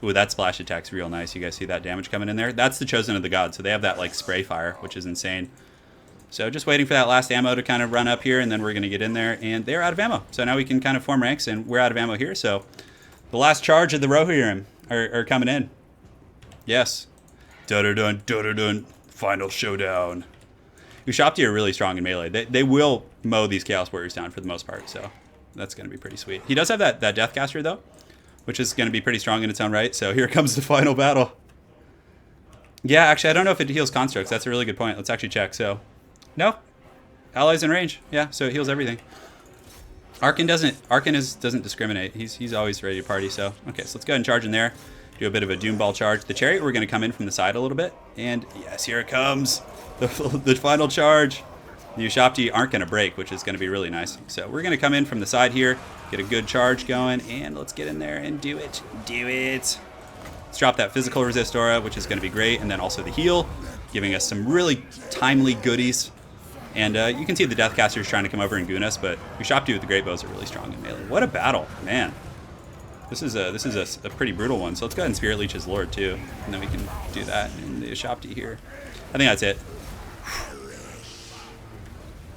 Speaker 1: Ooh, that splash attack's real nice. You guys see that damage coming in there? That's the Chosen of the Gods, so they have that like spray fire, which is insane. So just waiting for that last ammo to kind of run up here, and then we're going to get in there, and they're out of ammo. So now we can kind of form ranks, and we're out of ammo here. So the last charge of the Rohirrim are coming in. Yes. Dun-dun-dun, dun-dun-dun. Final showdown. Ushabti are really strong in melee. They will mow these Chaos Warriors down for the most part, so that's going to be pretty sweet. He does have that Deathcaster, though, which is going to be pretty strong in its own right. So here comes the final battle. Yeah, actually, I don't know if it heals constructs. That's a really good point. Let's actually check. So, no. Allies in range. Yeah, so it heals everything. Arkan doesn't discriminate. He's always ready to party. So, okay, so let's go ahead and charge in there. Do a bit of a Doom Ball charge. The Chariot, we're going to come in from the side a little bit. And yes, here it comes. The final charge. The Ushabti aren't going to break, which is going to be really nice. So we're going to come in from the side here, get a good charge going, and let's get in there and do it. Do it. Let's drop that physical resist aura, which is going to be great, and then also the heal, giving us some really timely goodies. And you can see the Deathcasters trying to come over and goon us, but Ushabti with the Great Bows are really strong in melee. What a battle, man. This is a pretty brutal one. So let's go ahead and Spirit Leech his Lord too, and then we can do that in the Ushabti here. I think that's it.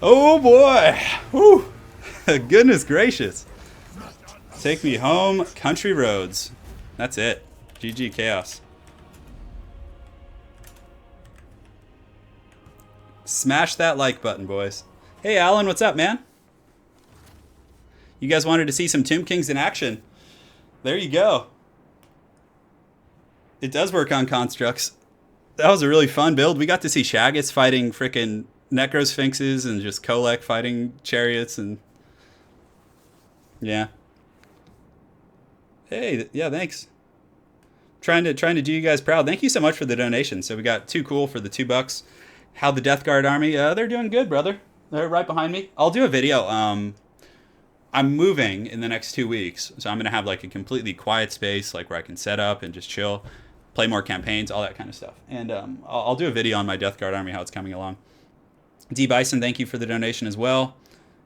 Speaker 1: Oh boy! Whew. Goodness gracious! Take me home, country roads. That's it. GG Chaos. Smash that like button, boys. Hey Alan, what's up, man? You guys wanted to see some Tomb Kings in action. There you go. It does work on constructs. That was a really fun build. We got to see Shaggots fighting frickin' Necrosphinxes and just Kolek fighting chariots, and yeah. Hey, yeah, thanks. Trying to do you guys proud. Thank you so much for the donation. So we got 2 cool for the $2. How the Death Guard army? They're doing good, brother. They're right behind me. I'll do a video. I'm moving in the next 2 weeks, so I'm gonna have like a completely quiet space, like where I can set up and just chill, play more campaigns, all that kind of stuff. And I'll do a video on my Death Guard army, how it's coming along. D Bison, thank you for the donation as well.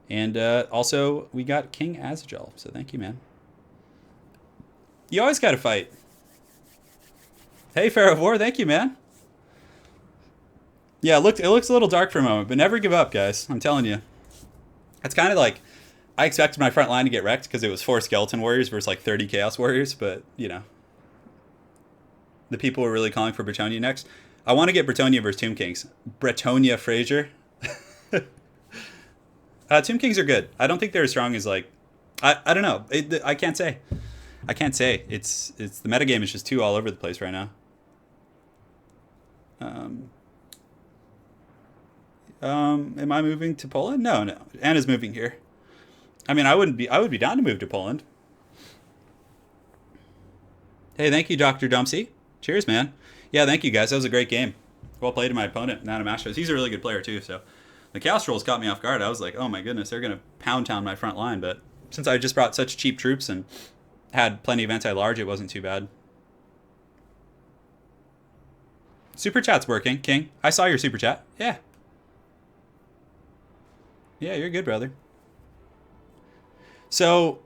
Speaker 1: And also we got King Azajal, so thank you, man. You always gotta fight. Hey Pharaoh of War, thank you, man. Yeah, it looks a little dark for a moment, but never give up, guys. I'm telling you. It's kind of like, I expected my front line to get wrecked because it was 4 Skeleton Warriors versus like 30 Chaos Warriors, but, you know. The people were really calling for Bretonnia next. I want to get Bretonnia versus Tomb Kings. Bretonnia Fraser. Tomb Kings are good. I don't think they're as strong as like... I don't know. I can't say. I can't say. It's the metagame is just too all over the place right now. Am I moving to Poland? No. Anna's moving here. I mean, I would be down to move to Poland. Hey, thank you, Dr. Dumpsy. Cheers, man. Yeah, thank you, guys. That was a great game. Well played to my opponent, Nana Mastros. He's a really good player, too, so... The Chaos Rolls caught me off guard. I was like, oh my goodness, they're going to pound town my front line, but since I just brought such cheap troops and had plenty of anti-large, it wasn't too bad. Super chat's working, King. I saw your super chat. Yeah. Yeah, you're good, brother. So,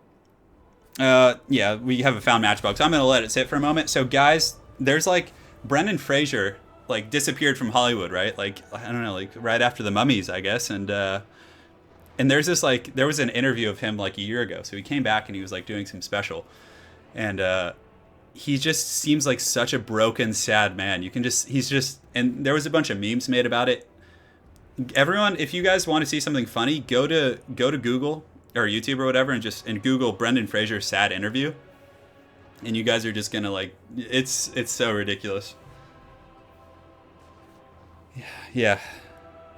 Speaker 1: yeah, we have a found match bug, so I'm going to let it sit for a moment. So, guys, there's like Brendan Fraser, like, disappeared from Hollywood, right? Like, I don't know, like, right after the Mummies, I guess. And there's this, like, there was an interview of him, like, a year ago. So he came back and he was, like, doing some special. And he just seems like such a broken, sad man. You can just, he's just, and there was a bunch of memes made about it. Everyone, if you guys want to see something funny, go to Google or YouTube or whatever and Google Brendan Fraser sad interview. And you guys are just going to, like, it's so ridiculous. Yeah,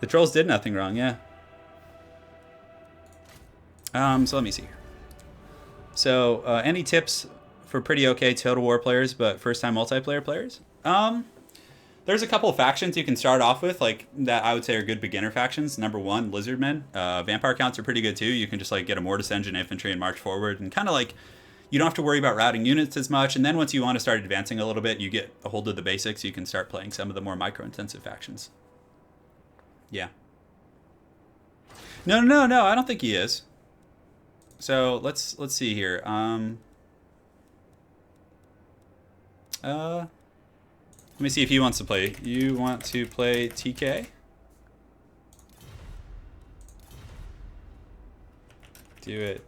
Speaker 1: the trolls did nothing wrong. Yeah. So let me see here. So, any tips for pretty okay Total War players, but first-time multiplayer players? There's a couple of factions you can start off with, like that I would say are good beginner factions. Number one, Lizardmen. Vampire counts are pretty good too. You can just like get a Mortis Engine infantry and march forward, and kind of like you don't have to worry about routing units as much. And then once you want to start advancing a little bit, you get a hold of the basics. You can start playing some of the more micro-intensive factions. Yeah. No. I don't think he is. So let's see here. Let me see if he wants to play. You want to play TK? Do it.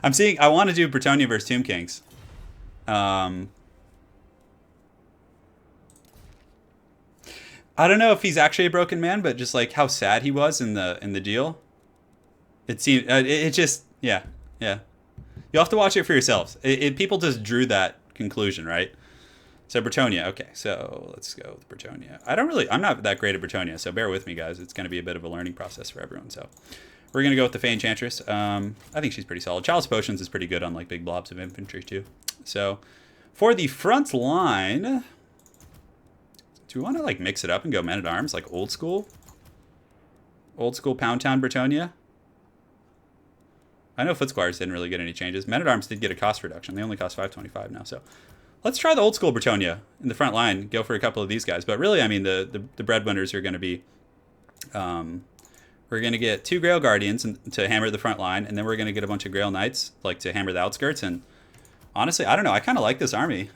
Speaker 1: I want to do Bretonnia versus Tomb Kings. I don't know if he's actually a broken man, but just like how sad he was in the deal. It seemed it just yeah. You'll have to watch it for yourselves. People just drew that conclusion, right? So Bretonnia, okay. So let's go with Bretonnia. I'm not that great at Bretonnia, so bear with me, guys. It's going to be a bit of a learning process for everyone. So we're going to go with the Fey Enchantress. I think she's pretty solid. Chalice Potions is pretty good on like big blobs of infantry too. So for the front line, do we want to like mix it up and go Men at Arms, like old school? Old school Pound Town Bretonnia? I know Foot Squires didn't really get any changes. Men at Arms did get a cost reduction. They only cost 525 now, so let's try the old school Bretonnia in the front line. Go for a couple of these guys. But really, I mean, the breadwinners are going to be... we're going to get 2 Grail Guardians to hammer the front line, and then we're going to get a bunch of Grail Knights like to hammer the outskirts. And honestly, I don't know. I kind of like this army.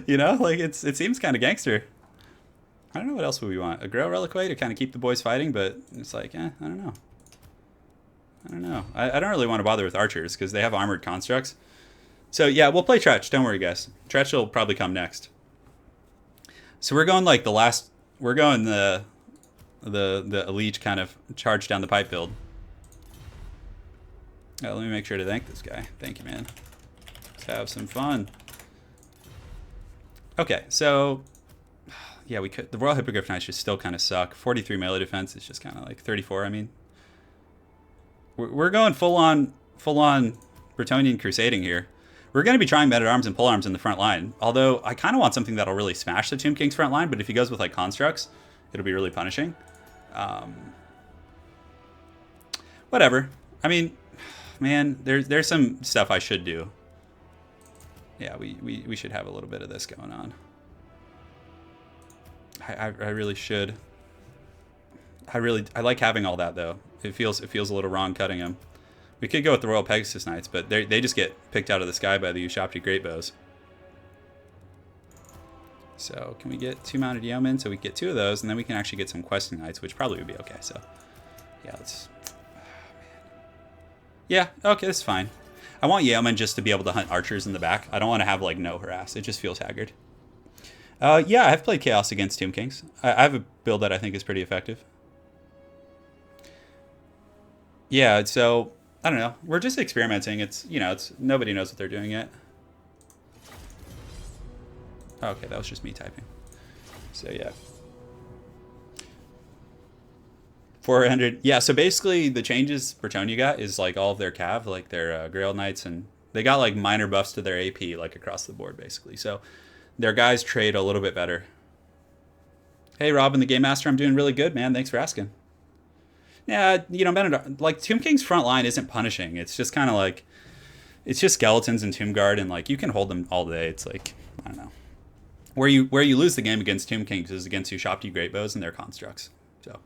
Speaker 1: You know, like it seems kind of gangster. I don't know what else would we want. A Grail Reliquary to kind of keep the boys fighting, but it's like, I don't know. I don't really want to bother with archers because they have armored constructs. So yeah, we'll play Tretch. Don't worry, guys. Tretch will probably come next. So we're going like we're going the elite kind of charge down the pipe build. Let me make sure to thank this guy. Thank you, man. Let's have some fun. Okay, so yeah, we could. The Royal Hippogriff Knights just still kind of suck. 43 melee defense is just kind of like 34. I mean, we're going full on Bretonnian crusading here. We're going to be trying Men at Arms and Pole Arms in the front line. Although I kind of want something that'll really smash the Tomb King's front line. But if he goes with like constructs, it'll be really punishing. Whatever. I mean, man, there's some stuff I should do. Yeah, we should have a little bit of this going on. I really should. I like having all that though. It feels a little wrong cutting them. We could go with the Royal Pegasus Knights, but they just get picked out of the sky by the Ushapti Great Bows. So can we get 2 mounted yeomen? So we get 2 of those, and then we can actually get some questing knights, which probably would be okay. So yeah, let's. Oh, man. Yeah, okay, that's fine. I want yeomen just to be able to hunt archers in the back. I don't want to have like no harass. It just feels haggard. Yeah, I've played Chaos against Tomb Kings. I have a build that I think is pretty effective. Yeah, so I don't know. We're just experimenting. It's nobody knows what they're doing yet. Okay, that was just me typing. So yeah. 400. Yeah, so basically the changes Bretonnia got is like all of their cav, like their Grail Knights, and they got like minor buffs to their AP like across the board basically. So their guys trade a little bit better. Hey Robin, the Game Master, I'm doing really good, man. Thanks for asking. Yeah, like Tomb King's front line isn't punishing. It's just kind of like, it's just skeletons and Tomb Guard, and like you can hold them all day. It's like, I don't know. Where you lose the game against Tomb Kings is against Ushapti Great Bows and their constructs. So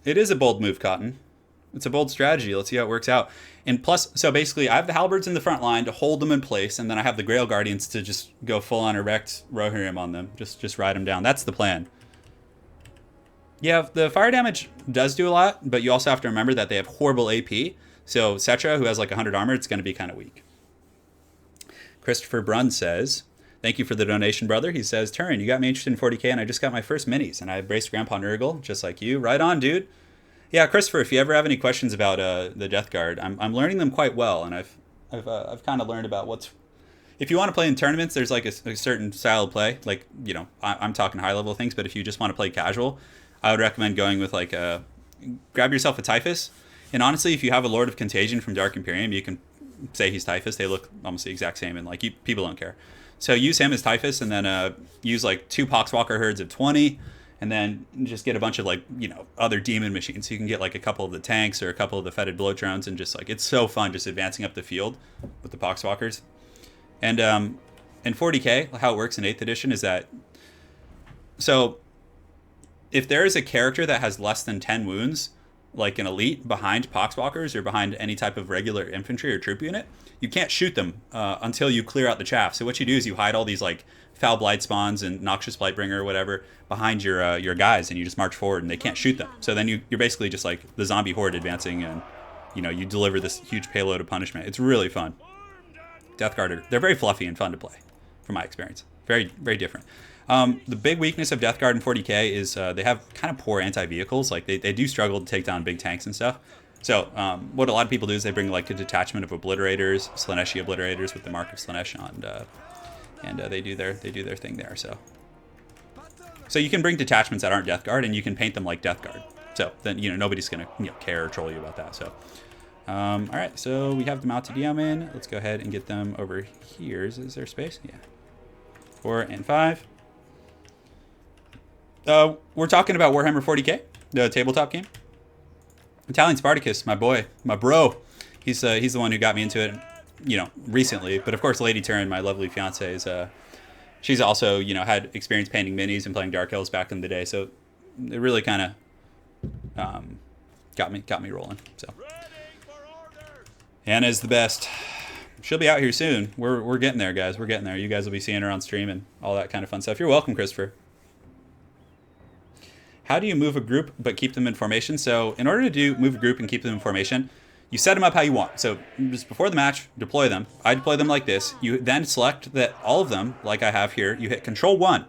Speaker 1: it is a bold move, Cotton. It's a bold strategy. Let's see how it works out. And plus, so basically I have the Halberds in the front line to hold them in place, and then I have the Grail Guardians to just go full on erect Rohirrim on them. Just ride them down. That's the plan. Yeah, the fire damage does do a lot, but you also have to remember that they have horrible AP. So Cetra, who has like 100 armor, it's going to be kind of weak. Christopher Brunn says, thank you for the donation, brother. He says, Turin, you got me interested in 40k, and I just got my first minis, and I braced Grandpa Nurgle, just like you. Right on, dude. Yeah, Christopher, if you ever have any questions about the Death Guard, I'm learning them quite well, and I've kind of learned about what's... If you want to play in tournaments, there's like a certain style of play. Like, I'm talking high-level things, but if you just want to play casual, I would recommend going with like grab yourself a Typhus And honestly, if you have a Lord of Contagion from Dark Imperium, you can say he's Typhus. They look almost the exact same, and like people don't care. So use him as Typhus, and then use like 2 Poxwalker herds of 20, and then just get a bunch of like, you know, other demon machines. So you can get like a couple of the tanks or a couple of the fetid bloat drones, and just like, it's so fun just advancing up the field with the Poxwalkers. And in 40k, how it works in 8th edition is that, so if there is a character that has less than 10 wounds, like an elite behind Poxwalkers or behind any type of regular infantry or troop unit, you can't shoot them until you clear out the chaff. So what you do is you hide all these like foul blight spawns and noxious blightbringer or whatever behind your guys, and you just march forward and they can't shoot them. So then you're basically just like the zombie horde advancing, and you know, you deliver this huge payload of punishment. It's really fun. Death Guard, they're very fluffy and fun to play from my experience. Very, very different. The big weakness of Death Guard in 40k is they have kind of poor anti-vehicles. Like they do struggle to take down big tanks and stuff. So what a lot of people do is they bring like a detachment of Obliterators, Slaneshi Obliterators with the Mark of Slanesh on, and they do their thing there. So you can bring detachments that aren't Death Guard, and you can paint them like Death Guard. So then, you know, nobody's gonna, you know, care or troll you about that. So all right, so we have the mounted yeomen. Let's go ahead and get them over here. Is there space? Yeah. 4 and 5. We're talking about Warhammer 40k, the tabletop game. Italian Spartacus, my boy, my bro. He's the one who got me into it, you know, recently. But of course, Lady Turin, my lovely fiance, is she's also, you know, had experience painting minis and playing Dark Elves back in the day. So it really kind of got me rolling. So Anna's the best. She'll be out here soon. We're getting there, guys. We're getting there. You guys will be seeing her on stream and all that kind of fun stuff. You're welcome, Christopher. How do you move a group but keep them in formation? So in order to move a group and keep them in formation, you set them up how you want. So just before the match, deploy them. I deploy them like this. You then select that all of them, like I have here. You hit Control 1.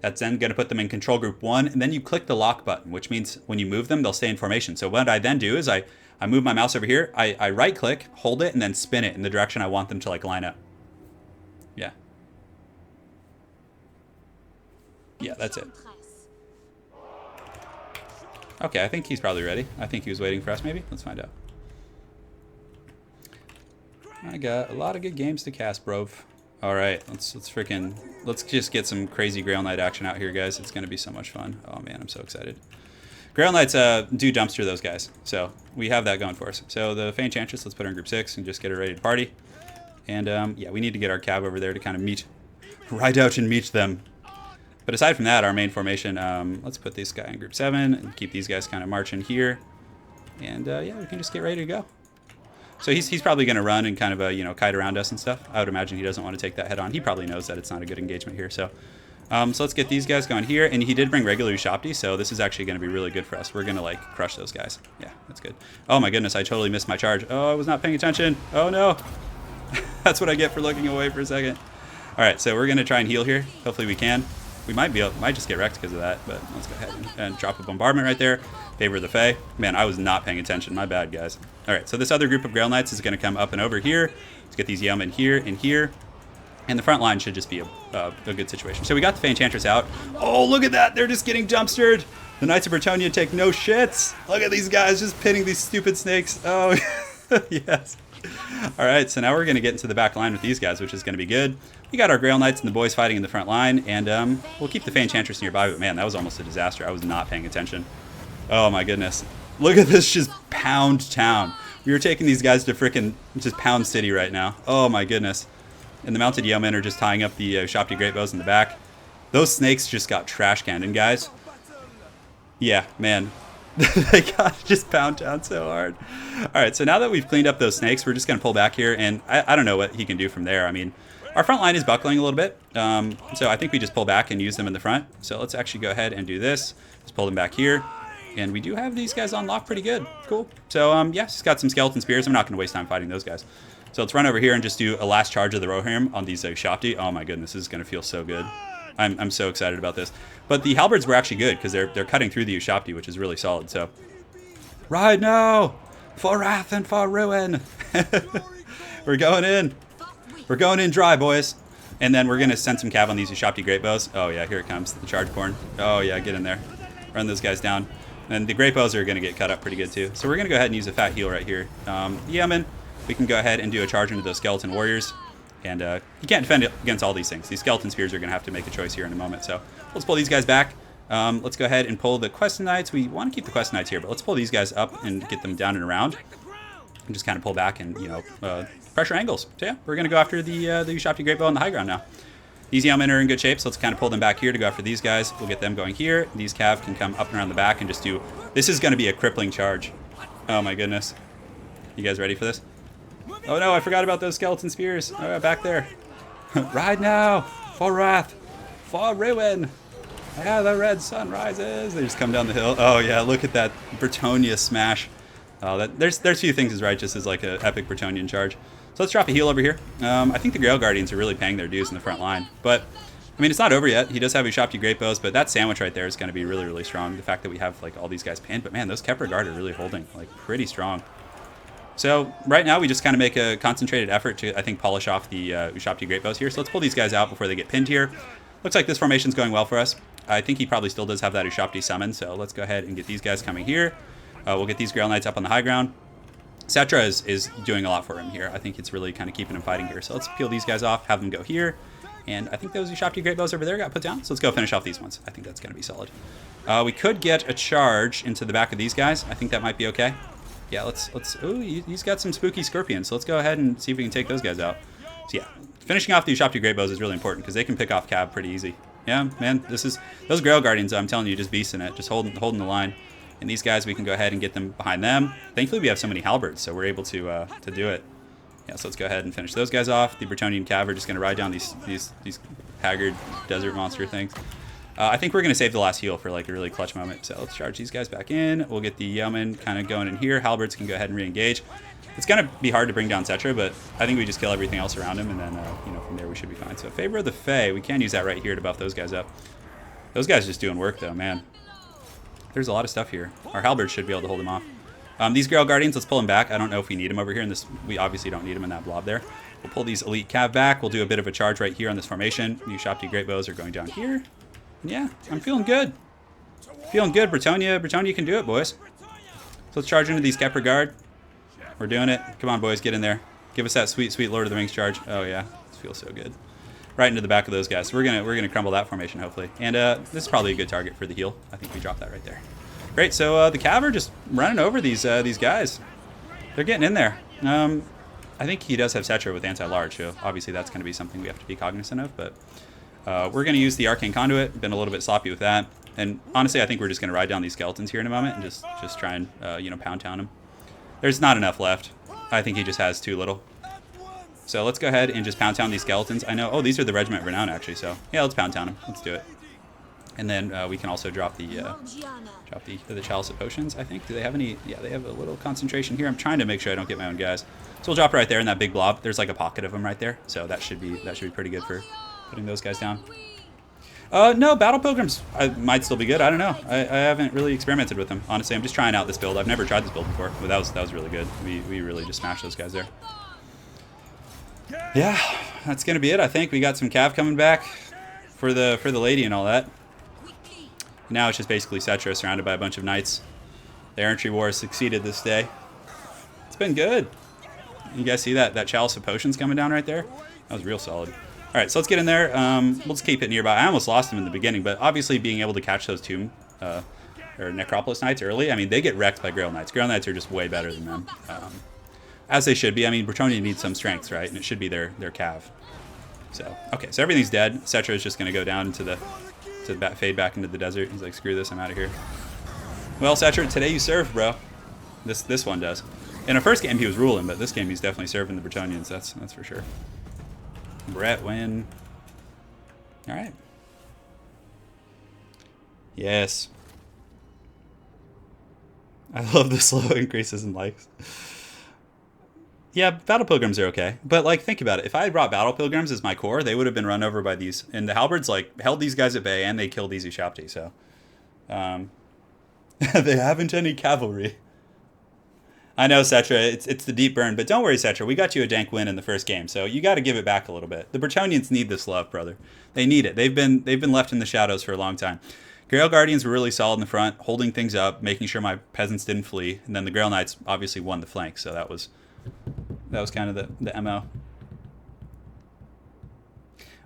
Speaker 1: That's then going to put them in Control Group 1. And then you click the lock button, which means when you move them, they'll stay in formation. So what I then do is I move my mouse over here. I right click, hold it, and then spin it in the direction I want them to like line up. Yeah. Yeah, that's it. Okay, I think he's probably ready. I think he was waiting for us, maybe? Let's find out. I got a lot of good games to cast, bro. All right, let's just get some crazy Grail Knight action out here, guys. It's gonna be so much fun. Oh man, I'm so excited. Grail Knights do dumpster those guys, so we have that going for us. So the Fey Enchantress, let's put her in Group 6 and just get her ready to party. And yeah, we need to get our cab over there to kind of ride out and meet them. But aside from that, our main formation, let's put this guy in Group 7 and keep these guys kind of marching here. And yeah, we can just get ready to go. So he's probably going to run and kind of, you know, kite around us and stuff. I would imagine he doesn't want to take that head on. He probably knows that it's not a good engagement here. So let's get these guys going here. And he did bring regular Ushapti, so this is actually going to be really good for us. We're going to, like, crush those guys. Yeah, that's good. Oh, my goodness, I totally missed my charge. Oh, I was not paying attention. Oh, no. That's what I get for looking away for a second. All right, so we're going to try and heal here. Hopefully we can. We might just get wrecked because of that, but let's go ahead and drop a bombardment right there. Favor the Fae. Man, I was not paying attention. My bad, guys. All right, so this other group of Grail Knights is going to come up and over here. Let's get these yeomen here and here. And the front line should just be a good situation. So we got the Fey Enchantress out. Oh, look at that. They're just getting dumpstered. The Knights of Bretonnia take no shits. Look at these guys just pinning these stupid snakes. Oh, yes. All right, so now we're going to get into the back line with these guys, which is going to be good. We got our Grail Knights and the boys fighting in the front line, and we'll keep the Fey Enchantress nearby, but man, that was almost a disaster. I was not paying attention. Oh my goodness. Look at this, just pound town. We were taking these guys to frickin' just pound city right now. Oh my goodness. And the mounted yeomen are just tying up the Shopti Great Bows in the back. Those snakes just got trash canned, and guys, yeah, man. They got just pound town so hard. All right, so now that we've cleaned up those snakes, we're just going to pull back here, and I don't know what he can do from there. I mean, our front line is buckling a little bit, so I think we just pull back and use them in the front. So let's actually go ahead and do this. Let's pull them back here, and we do have these guys on lock pretty good. Cool. So yeah, he's got some skeleton spears. I'm not going to waste time fighting those guys. So let's run over here and just do a last charge of the Rohirrim on these Shopti. Oh my goodness, this is going to feel so good. I'm so excited about this. But the halberds were actually good because they're cutting through the Ushapti, which is really solid. So ride now for wrath and for ruin. We're going in. We're going in dry, boys. And then we're going to send some cav on these Ushapti Great Bows. Oh yeah, here it comes, the charge corn. Oh yeah, get in there. Run those guys down. And the great bows are going to get cut up pretty good too. So we're going to go ahead and use a fat heal right here. Yeoman, we can go ahead and do a charge into those skeleton warriors. And you can't defend against all these things. These skeleton spears are going to have to make a choice here in a moment. So let's pull these guys back. Let's go ahead and pull the quest knights. We want to keep the quest knights here, but let's pull these guys up and get them down and around. And just kind of pull back and, you know, pressure angles. So yeah, we're going to go after the Ushapti Great Bow on the high ground now. These yeomen are in good shape, so let's kind of pull them back here to go after these guys. We'll get them going here. These cav can come up and around the back and just do... This is going to be a crippling charge. Oh my goodness. You guys ready for this? Oh no, I forgot about those skeleton spears. Back there. Ride now! For wrath! For ruin! Yeah, the red sun rises. They just come down the hill. Oh yeah, look at that Bretonnia smash. There's few things as righteous as like an epic Bretonian charge. So let's drop a heal over here. I think the Grail Guardians are really paying their dues in the front line. But, I mean, it's not over yet. He does have Ushapti Great Bows, but that sandwich right there is going to be really, really strong. The fact that we have, like, all these guys pinned. But, man, those Kepler Guard are really holding, like, pretty strong. So, right now, we just kind of make a concentrated effort to, I think, polish off the Ushapti Great Bows here. So let's pull these guys out before they get pinned here. Looks like this formation's going well for us. I think he probably still does have that Ushapti summon, so let's go ahead and get these guys coming here. We'll get these Grail Knights up on the high ground. Cetra is doing a lot for him here. I think it's really kind of keeping him fighting here. So let's peel these guys off, have them go here. And I think those Ushapti Great Bows over there got put down. So let's go finish off these ones. I think that's going to be solid. We could get a charge into the back of these guys. I think that might be okay. Yeah, let's. Ooh, he's got some spooky scorpions. So let's go ahead and see if we can take those guys out. So yeah, finishing off the Ushapti Great Bows is really important because they can pick off Cab pretty easy. Yeah, man, those Grail Guardians, I'm telling you, just beasting it, just holding the line. And these guys, we can go ahead and get them behind them. Thankfully, we have so many halberds, so we're able to do it. Yeah, so let's go ahead and finish those guys off. The Bretonnian Cav are just going to ride down these haggard desert monster things. I think we're going to save the last heal for like a really clutch moment. So let's charge these guys back in. We'll get the yeomen kind of going in here. Halberds can go ahead and re-engage. It's going to be hard to bring down Cetra, but I think we just kill everything else around him, and then you know, from there we should be fine. So Favor of the Fae, we can use that right here to buff those guys up. Those guys just doing work though, man. There's a lot of stuff here. Our halberds should be able to hold them off. These Grail Guardians, let's pull them back. I don't know if we need them over here. In this, we obviously don't need them in that blob there. We'll pull these Elite Cav back. We'll do a bit of a charge right here on this formation. Ushapti Great Bows are going down here. And yeah, I'm feeling good. Feeling good, Bretonnia. Bretonnia can do it, boys. So let's charge into these Kepler Guard. We're doing it. Come on, boys, get in there. Give us that sweet, sweet Lord of the Rings charge. Oh yeah, this feels so good. Right into the back of those guys. So we're gonna crumble that formation hopefully. And this is probably a good target for the heal. I think we dropped that right there. Great. So the Cav are just running over these guys. They're getting in there. I think he does have Cetra with anti-large, so obviously that's going to be something we have to be cognizant of. But we're going to use the Arcane Conduit. Been a little bit sloppy with that. And honestly, I think we're just going to ride down these skeletons here in a moment and just try and you know, pound town them. There's not enough left. I think he just has too little. So let's go ahead and just pound town these skeletons. I know, oh, these are the Regiment of Renown actually, so yeah, let's pound town them. Let's do it. And then we can also drop the Chalice of Potions, I think. Do they have any? Yeah, they have a little concentration here. I'm trying to make sure I don't get my own guys. So we'll drop right there in that big blob. There's like a pocket of them right there. So that should be pretty good for putting those guys down. No, Battle Pilgrims might still be good. I don't know. I haven't really experimented with them. Honestly, I'm just trying out this build. I've never tried this build before, but that was really good. We really just smashed those guys there. Yeah, that's gonna be it. I think we got some Cav coming back for the lady and all that. Now it's just basically Cetra surrounded by a bunch of knights. The Errantry War has succeeded this day. It's been good. You guys see that Chalice of Potions coming down right there? That was real solid. All right, so let's get in there. We'll just keep it nearby. I almost lost him in the beginning, but obviously being able to catch those Tomb or Necropolis Knights early, I mean, they get wrecked by Grail Knights. Grail Knights are just way better than them, as they should be. I mean, Bretonnia needs some strengths, right? And it should be their Cav. So, okay, so everything's dead. Cetra is just going to go down into fade back into the desert. He's like, screw this, I'm out of here. Well, Cetra, today you serve, bro. This one does. In the first game, he was ruling, but this game he's definitely serving the Bretonnians. That's for sure. Brett win. All right. Yes. I love the slow increases in likes. Yeah, Battle Pilgrims are okay. But, like, think about it. If I had brought Battle Pilgrims as my core, they would have been run over by these. And the Halberds, like, held these guys at bay, and they killed these Ushapti, so. They haven't any cavalry. I know, Cetra, it's the deep burn, but don't worry, Cetra. We got you a dank win in the first game, so you got to give it back a little bit. The Bretonnians need this love, brother. They need it. They've been left in the shadows for a long time. Grail Guardians were really solid in the front, holding things up, making sure my peasants didn't flee, and then the Grail Knights obviously won the flank, so that was kind of the MO.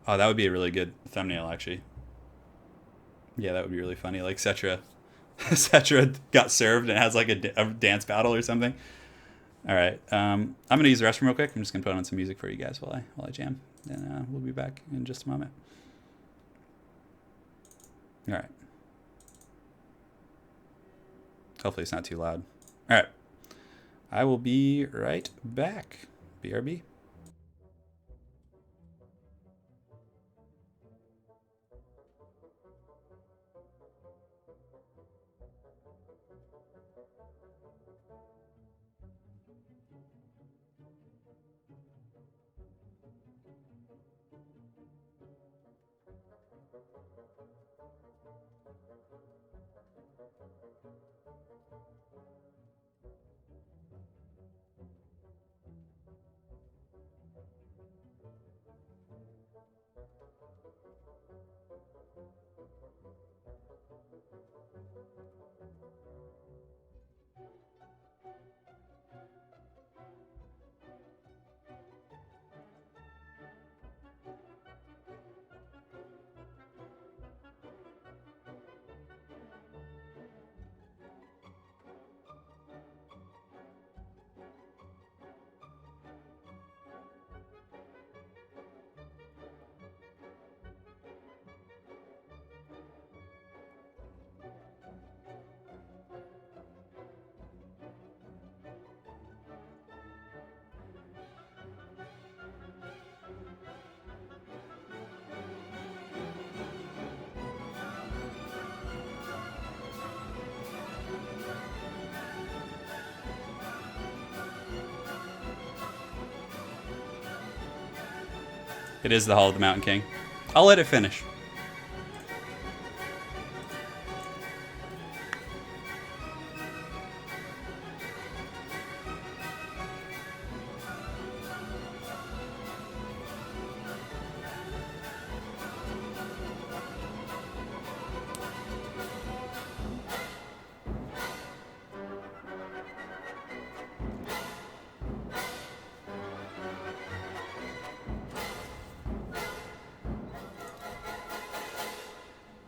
Speaker 1: Oh, that would be a really good thumbnail, actually. Yeah, that would be really funny. Like Cetra, Cetra got served and has like a dance battle or something. All right, I'm gonna use the restroom real quick. I'm just gonna put on some music for you guys while I jam, and we'll be back in just a moment. All right. Hopefully it's not too loud. All right. I will be right back. BRB. It is the Hall of the Mountain King. I'll let it finish.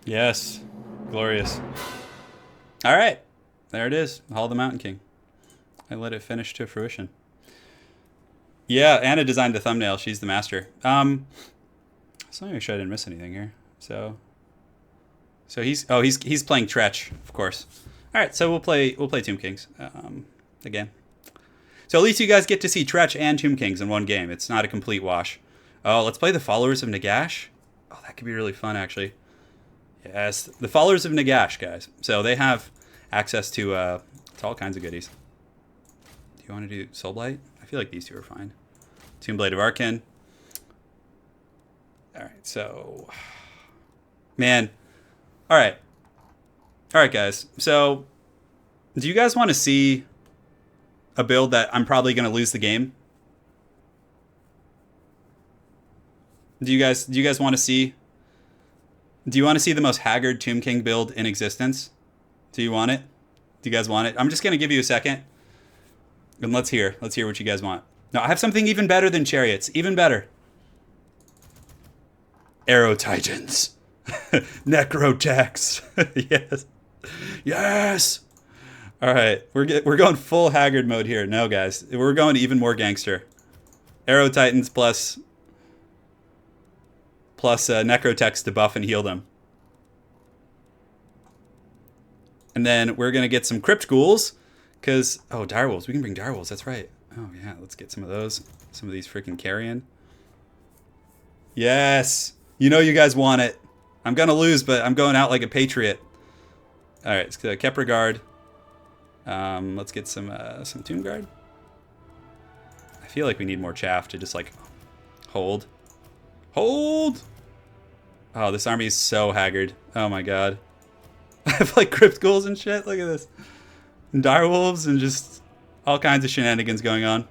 Speaker 1: Yes. Glorious. All right. There it is. Hall of the Mountain King. I let it finish to fruition. Yeah, Anna designed the thumbnail. She's the master. So let me make sure I didn't miss anything here. So he's playing Tretch, of course. All right, so we'll play Tomb Kings again. So at least you guys get to see Tretch and Tomb Kings in one game. It's not a complete wash. Oh, let's play the Followers of Nagash. Oh, that could be really fun, actually. Yes, the Followers of Nagash, guys. So they have access to all kinds of goodies. Do you want to do Soulblight? I feel like these two are fine. Tomb Blade of Arkin. All right, so... Man. All right, guys. So, do you guys want to see a build that I'm probably going to lose the game? Do you guys want to see... Do you want to see the most haggard Tomb King build in existence? Do you want it? Do you guys want it? I'm just going to give you a second. And let's hear what you guys want. No, I have something even better than Chariots. Even better. Arrow Titans. Necrotex. Yes. Yes. All right. We're going full haggard mode here. No, guys. We're going even more gangster. Arrow Titans plus Necrotex to buff and heal them. And then we're going to get some Crypt Ghouls. Because, oh, Direwolves. We can bring Direwolves. That's right. Oh, yeah. Let's get some of those. Some of these freaking carrion. Yes. You know you guys want it. I'm going to lose, but I'm going out like a patriot. All right. Let's get a Kepler Guard. Let's get some Tomb Guard. I feel like we need more chaff to just, like, hold. Hold! Oh, this army is so haggard. Oh my god. I have like Crypt Ghouls and shit. Look at this. And Direwolves and just all kinds of shenanigans going on.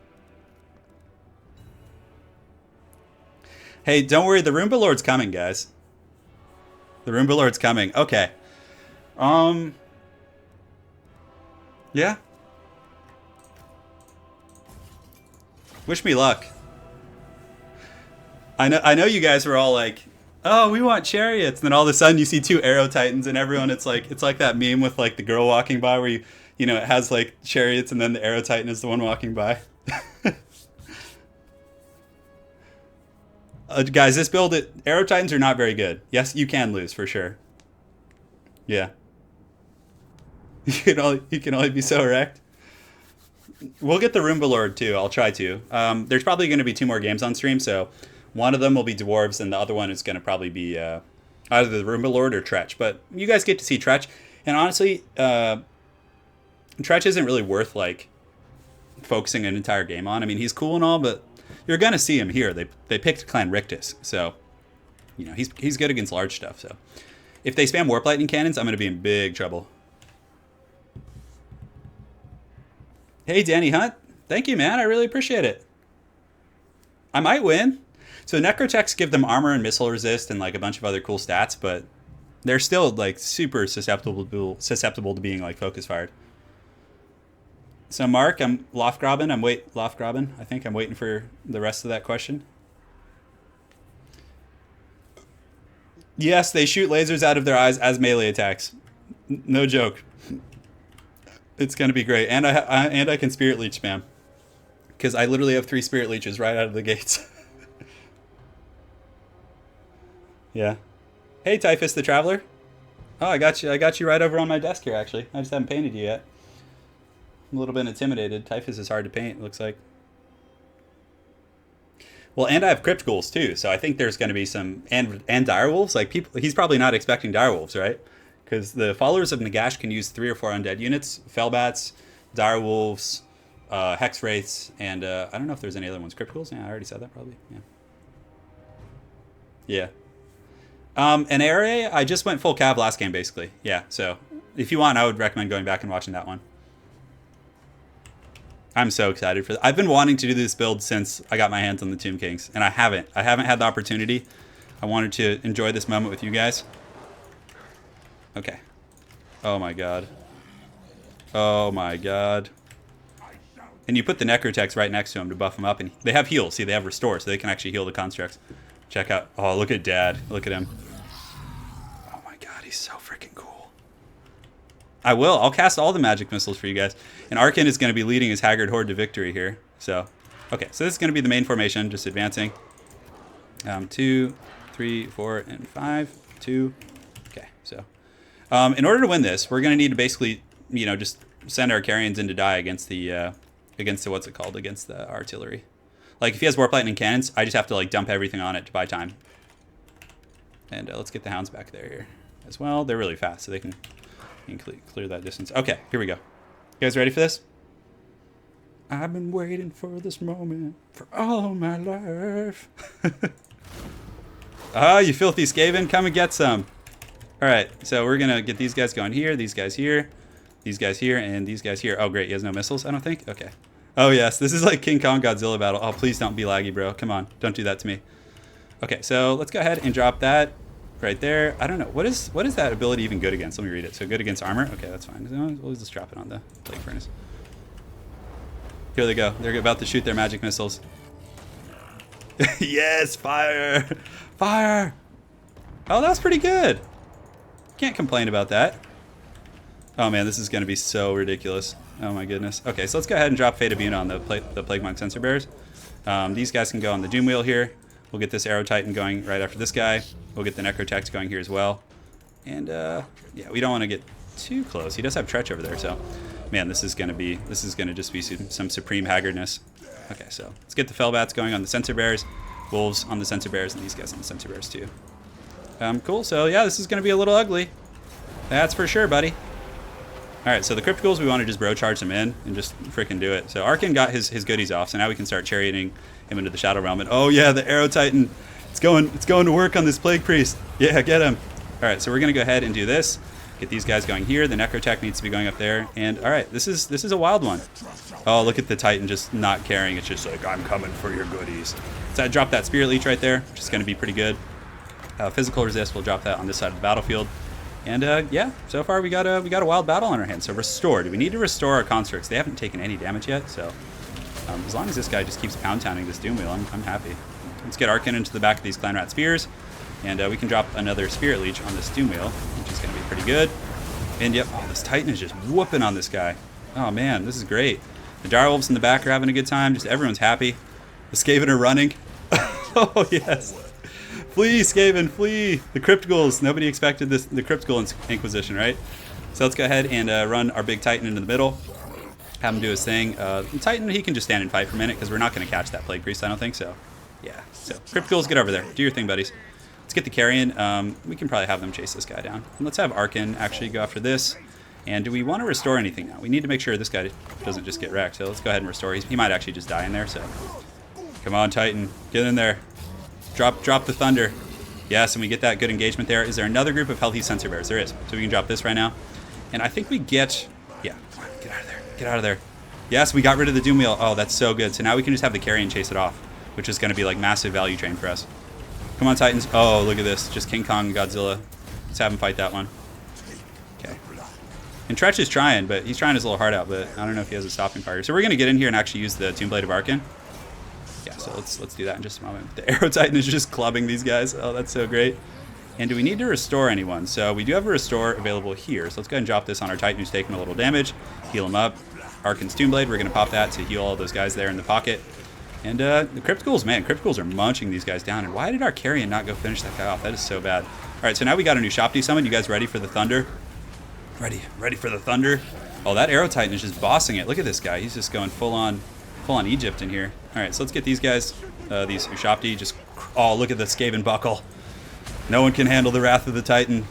Speaker 1: Hey, don't worry. The Roomba Lord's coming, guys. The Roomba Lord's coming. Okay. Yeah. Wish me luck. I know you guys were all like, oh, we want chariots, and then all of a sudden you see 2 arrow titans, and everyone, it's like that meme with like the girl walking by where you know, it has like chariots, and then the arrow titan is the one walking by. Guys, this build, arrow titans are not very good. Yes, you can lose for sure. Yeah. You can only be so wrecked. We'll get the Roomba Lord too. I'll try to. There's probably going to be 2 more games on stream, so one of them will be Dwarves, and the other one is going to probably be either the Roomba Lord or Tretch. But you guys get to see Tretch, and honestly, Tretch isn't really worth like focusing an entire game on. I mean, he's cool and all, but you're going to see him here. They picked Clan Rictus, so you know he's good against large stuff. So if they spam Warp Lightning Cannons, I'm going to be in big trouble. Hey, Danny Hunt. Thank you, man. I really appreciate it. I might win. So Necrotechs give them armor and missile resist and like a bunch of other cool stats, but they're still like super susceptible to being like focus fired. So Mark, I'm Lofgraben. Lofgraben. I think I'm waiting for the rest of that question. Yes, they shoot lasers out of their eyes as melee attacks. No joke. It's gonna be great, and I can Spirit Leech spam, because I literally have 3 Spirit Leeches right out of the gates. Yeah. Hey, Typhus the Traveler. Oh, I got you right over on my desk here. Actually, I just haven't painted you yet. I'm a little bit intimidated. Typhus is hard to paint. It looks like. Well, and I have Crypt Ghouls too, so I think there's going to be some and Direwolves. Like people, he's probably not expecting Direwolves, right? Because the followers of Nagash can use 3 or 4 undead units: Fellbats, Direwolves, Hex Wraiths, and I don't know if there's any other ones. Crypt Ghouls? Yeah, I already said that probably. Yeah. Yeah. An area, I just went full cav last game basically. Yeah, so if you want, I would recommend going back and watching that one. I'm so excited for that. I've been wanting to do this build since I got my hands on the Tomb Kings, and I haven't had the opportunity. I wanted to enjoy this moment with you guys. Okay. Oh my god. Oh my god. And you put the Necrotechs right next to him to buff them up, and they have heal. See, they have restore, so they can actually heal the constructs. Check out. Oh, look at Dad. Look at him. Oh my god, he's so freaking cool. I will. I'll cast all the magic missiles for you guys. And Arkin is going to be leading his Haggard Horde to victory here. So, okay. So this is going to be the main formation, just advancing. 2, 3, 4, and 5. 2. Okay, so. In order to win this, we're going to need to basically, you know, just send our Carrions in to die against the what's it called? Against the artillery. Like, if he has Warp Lightning Cannons, I just have to, like, dump everything on it to buy time. And let's get the Hounds back there here as well. They're really fast, so they can clear that distance. Okay, here we go. You guys ready for this? I've been waiting for this moment for all my life. Ah, you filthy Skaven, come and get some. All right, so we're going to get these guys going here, these guys here, these guys here, and these guys here. Oh, great, he has no missiles, I don't think? Okay. Oh, yes, this is like King Kong Godzilla battle. Oh, please don't be laggy, bro. Come on, don't do that to me. Okay, so let's go ahead and drop that right there. I don't know. What is that ability even good against? Let me read it. So good against armor? Okay, that's fine. We'll just drop it on the Plague Furnace. Here they go. They're about to shoot their magic missiles. Yes, fire! Fire! Oh, that's pretty good. Can't complain about that. Oh man, this is going to be so ridiculous. Oh my goodness. Okay, so let's go ahead and drop Fate of Una on the Plague Monk Sensor Bears. These guys can go on the Doom Wheel here. We'll get this Arrow Titan going right after this guy. We'll get the Necrotechs going here as well. And yeah, we don't want to get too close. He does have Tretch over there, so man, this is gonna just be some supreme haggardness. Okay, so let's get the Fellbats going on the Sensor Bears, Wolves on the Sensor Bears, and these guys on the Sensor Bears too. Cool. So yeah, this is gonna be a little ugly. That's for sure, buddy. All right, so the Crypt Ghouls, we want to just bro charge them in and just freaking do it. So Arkin got his goodies off, so now we can start charioting him into the Shadow Realm. And oh yeah, the Arrow Titan, it's going to work on this Plague Priest. Yeah, get him. All right, so we're gonna go ahead and do this. Get these guys going here. The Necrotech needs to be going up there. And all right, this is a wild one. Oh, look at the Titan just not caring. It's just like, I'm coming for your goodies. So I dropped that Spirit Leech right there, which is gonna be pretty good. Physical resist, we'll drop that on this side of the battlefield. And yeah, so far we got a wild battle on our hands. So restore. Do we need to restore our constructs? They haven't taken any damage yet, so as long as this guy just keeps pound-tounding this Doom Wheel, I'm happy. Let's get Arkin into the back of these Clan Rat Spears, and we can drop another Spirit Leech on this Doom Wheel, which is going to be pretty good. And yep, oh, this Titan is just whooping on this guy. Oh man, this is great. The Direwolves in the back are having a good time. Just everyone's happy. The Skaven are running. Oh yes. Flee, Skaven, flee! The Crypt Ghouls. Nobody expected this, the Crypt Ghoul Inquisition, right? So let's go ahead and run our big Titan into the middle. Have him do his thing. The Titan, he can just stand and fight for a minute because we're not going to catch that Plague Priest, I don't think so. Yeah, so Crypt Ghouls, get over there. Do your thing, buddies. Let's get the Carrion. We can probably have them chase this guy down. And let's have Arkin actually go after this. And do we want to restore anything now? We need to make sure this guy doesn't just get wrecked. So let's go ahead and restore. He might actually just die in there, so. Come on, Titan. Get in there. Drop the Thunder. Yes, and we get that good engagement there. Is there another group of healthy Sensor Bears? There is. So we can drop this right now. And I think we get... Yeah, come on, get out of there. Get out of there. Yes, we got rid of the Doom Wheel. Oh, that's so good. So now we can just have the Carrion chase it off, which is going to be like massive value train for us. Come on, Titans. Oh, look at this. Just King Kong and Godzilla. Let's have him fight that one. Okay. And Tretch is trying, but he's trying his little heart out, but I don't know if he has a stopping fire. So we're going to get in here and actually use the Tomb Blade of Arkin. Yeah, so let's do that in just a moment. The Arrow Titan is just clubbing these guys. Oh, that's so great. And do we need to restore anyone? So we do have a restore available here. So let's go ahead and drop this on our Titan who's taking a little damage. Heal him up. Arkin's Tomb Blade, we're going to pop that to heal all those guys there in the pocket. And the Crypt Ghouls, man, Crypt Ghouls are munching these guys down. And why did our Carrion not go finish that guy off? That is so bad. All right, so now we got a new Shopti summon. You guys ready for the Thunder? Ready for the Thunder? Oh, that Arrow Titan is just bossing it. Look at this guy. He's just going full on Egypt in here. All right, so let's get these guys, these Ushopti, just, oh, look at the Skaven buckle. No one can handle the wrath of the Titan.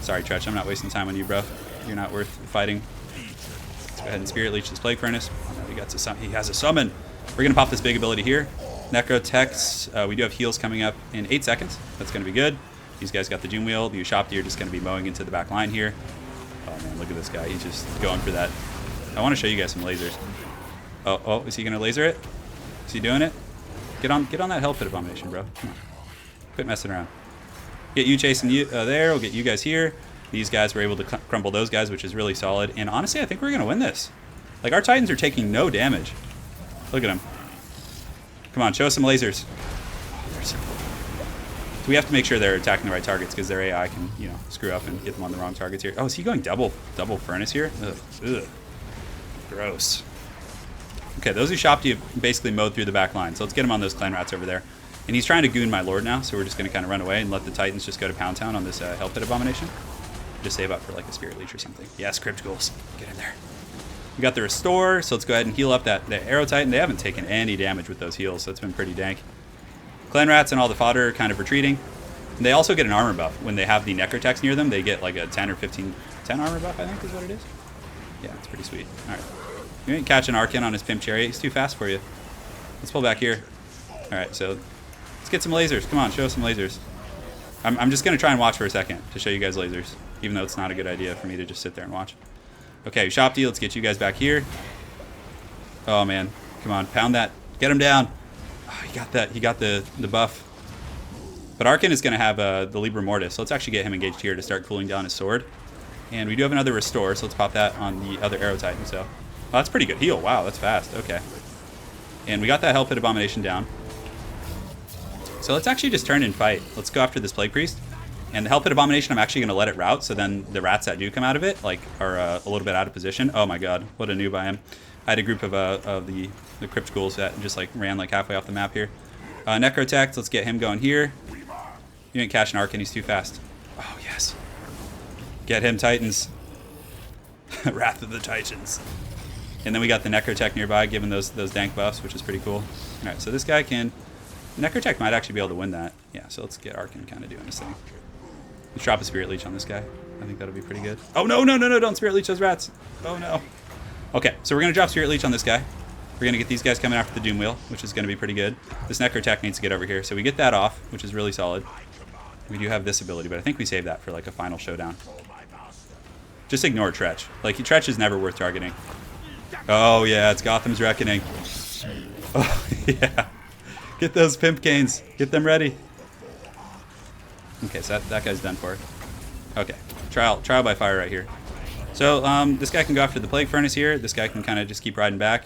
Speaker 1: Sorry, Tretch, I'm not wasting time on you, bro. You're not worth fighting. Let's go ahead and Spirit Leech this Plague Furnace. Oh, no, he has a summon. We're going to pop this big ability here. Necrotex, we do have heals coming up in 8 seconds. That's going to be good. These guys got the Doom Wheel. The Ushopti are just going to be mowing into the back line here. Oh, man, look at this guy. He's just going for that. I want to show you guys some lasers. Oh, is he going to laser it? Is he doing it? Get on that Hell Pit Abomination, bro. Come on. Quit messing around. Get you chasing you there. We'll get you guys here. These guys were able to crumble those guys, which is really solid. And honestly, I think we're going to win this. Like, our Titans are taking no damage. Look at them. Come on, show us some lasers. Oh, they're so cool. So we have to make sure they're attacking the right targets because their AI can, you know, screw up and get them on the wrong targets here. Oh, is he going double furnace here? Ugh. Gross. Okay, those Ushopti have basically mowed through the back line, so let's get him on those Clan Rats over there. And he's trying to goon my Lord now, so we're just going to kind of run away and let the Titans just go to Pound Town on this Hell Pit Abomination. Just save up for like a Spirit Leech or something. Yes, Crypt Ghouls. Get in there. We got the Restore, so let's go ahead and heal up that Arrow Titan. They haven't taken any damage with those heals, so it's been pretty dank. Clan Rats and all the fodder are kind of retreating. And they also get an armor buff. When they have the Necrotex near them, they get like a 10 or 10 armor buff, I think is what it is. Yeah, it's pretty sweet. All right. You ain't catching Arkin on his Pimp Chariot. He's too fast for you. Let's pull back here. All right, so let's get some lasers. Come on, show us some lasers. I'm just going to try and watch for a second to show you guys lasers, even though it's not a good idea for me to just sit there and watch. Okay, Shopti, let's get you guys back here. Oh, man. Come on, pound that. Get him down. Oh, he got that. He got the buff. But Arkin is going to have the Libra Mortis, so let's actually get him engaged here to start cooling down his sword. And we do have another Restore, so let's pop that on the other Arrow Titan, so... Oh, that's pretty good heal. Wow, that's fast. Okay. And we got that Hell Pit Abomination down. So let's actually just turn and fight. Let's go after this Plague Priest. And the Hell Pit Abomination, I'm actually going to let it route, so then the rats that do come out of it, like, are a little bit out of position. Oh my god, what a noob I am. I had a group of the Crypt Ghouls that just, like, ran, like, halfway off the map here. Necrotex, let's get him going here. You ain't catching Arkin, he's too fast. Oh, yes. Get him, Titans. Wrath of the Titans. And then we got the Necrotech nearby, giving those dank buffs, which is pretty cool. All right, so this guy can... Necrotech might actually be able to win that. Yeah, so let's get Arkin kind of doing his thing. Let's drop a Spirit Leech on this guy. I think that'll be pretty good. Oh, no, don't Spirit Leech those rats. Oh, no. Okay, so we're going to drop Spirit Leech on this guy. We're going to get these guys coming after the Doom Wheel, which is going to be pretty good. This Necrotech needs to get over here. So we get that off, which is really solid. We do have this ability, but I think we save that for, like, a final showdown. Just ignore Tretch. Like, Tretch is never worth targeting. Oh, yeah, it's Gotham's Reckoning. Oh, yeah. Get those Pimp Canes. Get them ready. Okay, so that guy's done for. Okay. Trial by fire right here. So this guy can go after the Plague Furnace here. This guy can kind of just keep riding back.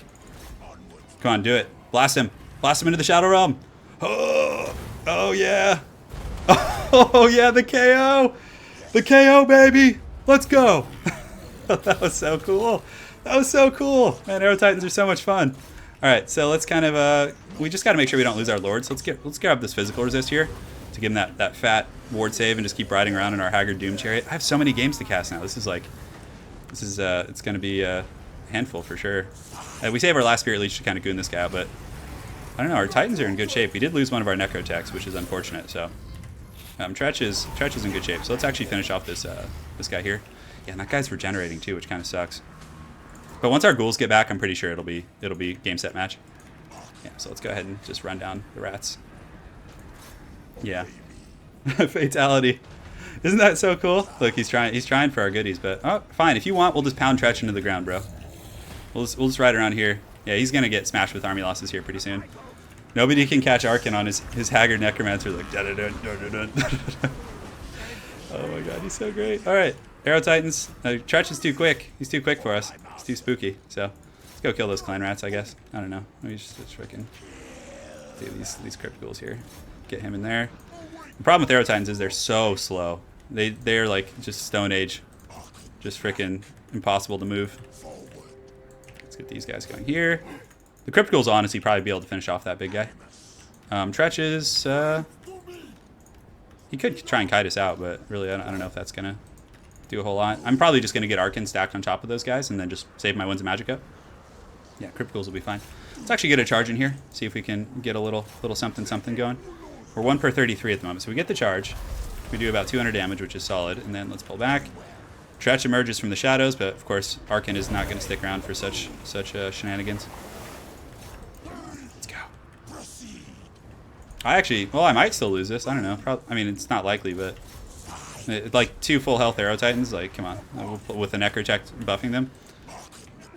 Speaker 1: Come on, do it. Blast him. Blast him into the Shadow Realm. Oh yeah. Oh yeah, the KO. The KO, baby. Let's go. That was so cool. That was so cool. Man, Arrow Titans are so much fun. All right, so let's kind of we just got to make sure we don't lose our lords. So let's grab this physical resist here to give him that fat ward save and just keep riding around in our Haggard Doom Chariot. I have so many games to cast now. This is it's going to be a handful for sure. We save our last Spirit Leech to kind of goon this guy out, but I don't know. Our Titans are in good shape. We did lose one of our Necro Techs, which is unfortunate. So Tretch is in good shape. So let's actually finish off this guy here. Yeah, and that guy's regenerating too, which kind of sucks. But once our ghouls get back, I'm pretty sure it'll be game set match. Yeah, so let's go ahead and just run down the rats. Yeah. Fatality. Isn't that so cool? Look, he's trying for our goodies, but oh, fine. If you want, we'll just pound Tretch into the ground, bro. We'll just ride around here. Yeah, he's gonna get smashed with army losses here pretty soon. Nobody can catch Arkin on his Haggard Necromancer like dun, dun, dun, dun, dun, dun. Oh my god, he's so great. All right, Arrow Titans. Tretch is too quick. He's too quick for us. He's too spooky. So let's go kill those clan rats, I guess. I don't know. Maybe just freaking do these crypt ghouls here. Get him in there. The problem with Arrow Titans is they're so slow. They're like just Stone Age, just freaking impossible to move. Let's get these guys going here. The crypt ghouls honestly probably be able to finish off that big guy. Tretch is he could try and kite us out, but really I don't know if that's gonna do a whole lot. I'm probably just gonna get Arkin stacked on top of those guys and then just save my Winds of Magic up. Yeah, crypt ghouls will be fine. Let's actually get a charge in here. See if we can get a little something going. We're 1 per 33 at the moment, so we get the charge. We do about 200 damage, which is solid, and then let's pull back. Tretch emerges from the shadows, but of course Arkin is not going to stick around for such shenanigans. Let's go. I might still lose this. I don't know. I mean, it's not likely, but like 2 full health Arrow Titans. Like, come on, with a Necro Tech buffing them.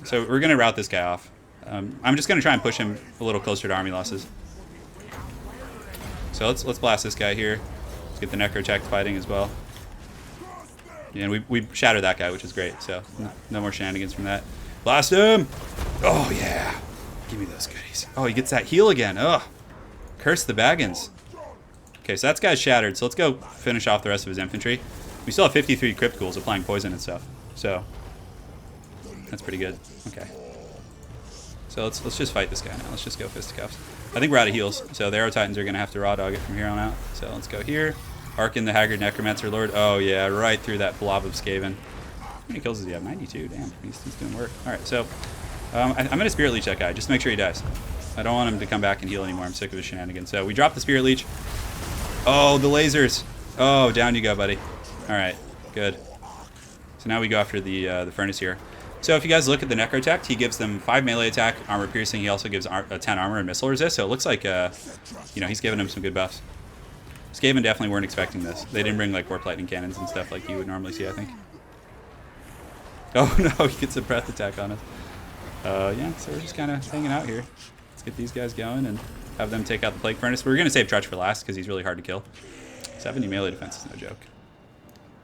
Speaker 1: So we're going to route this guy off. I'm just going to try and push him a little closer to army losses. So let's blast this guy here. Let's get the Necro Tech fighting as well. Yeah, and we shatter that guy, which is great. So no more shenanigans from that. Blast him! Oh yeah, give me those goodies. Oh, he gets that heal again. Oh, curse the Baggins. Okay, so that guy's shattered. So let's go finish off the rest of his infantry. We still have 53 crypt ghouls applying poison and stuff. So that's pretty good. Okay. So let's just fight this guy now. Let's just go fisticuffs. I think we're out of heals, so the Arrow Titans are going to have to raw dog it from here on out. So let's go here. Arkin the Haggard Necromancer Lord. Oh yeah, right through that blob of Skaven. How many kills does he have? 92. Damn, he's doing work. All right, so I'm going to Spirit Leech that guy just to make sure he dies. I don't want him to come back and heal anymore. I'm sick of his shenanigans. So we drop the Spirit Leech. Oh, the lasers. Oh, down you go, buddy. All right, good. So now we go after the furnace here. So if you guys look at the Necro Tech, he gives them 5 melee attack, armor piercing. He also gives 10 armor and missile resist. So it looks like, he's giving them some good buffs. Skaven definitely weren't expecting this. They didn't bring like warp lightning cannons and stuff like you would normally see, I think. Oh no, he gets a breath attack on us. Yeah, so we're just kind of hanging out here. Let's get these guys going and have them take out the Plague Furnace. We're going to save Tretch for last because he's really hard to kill. 70 melee defense is no joke.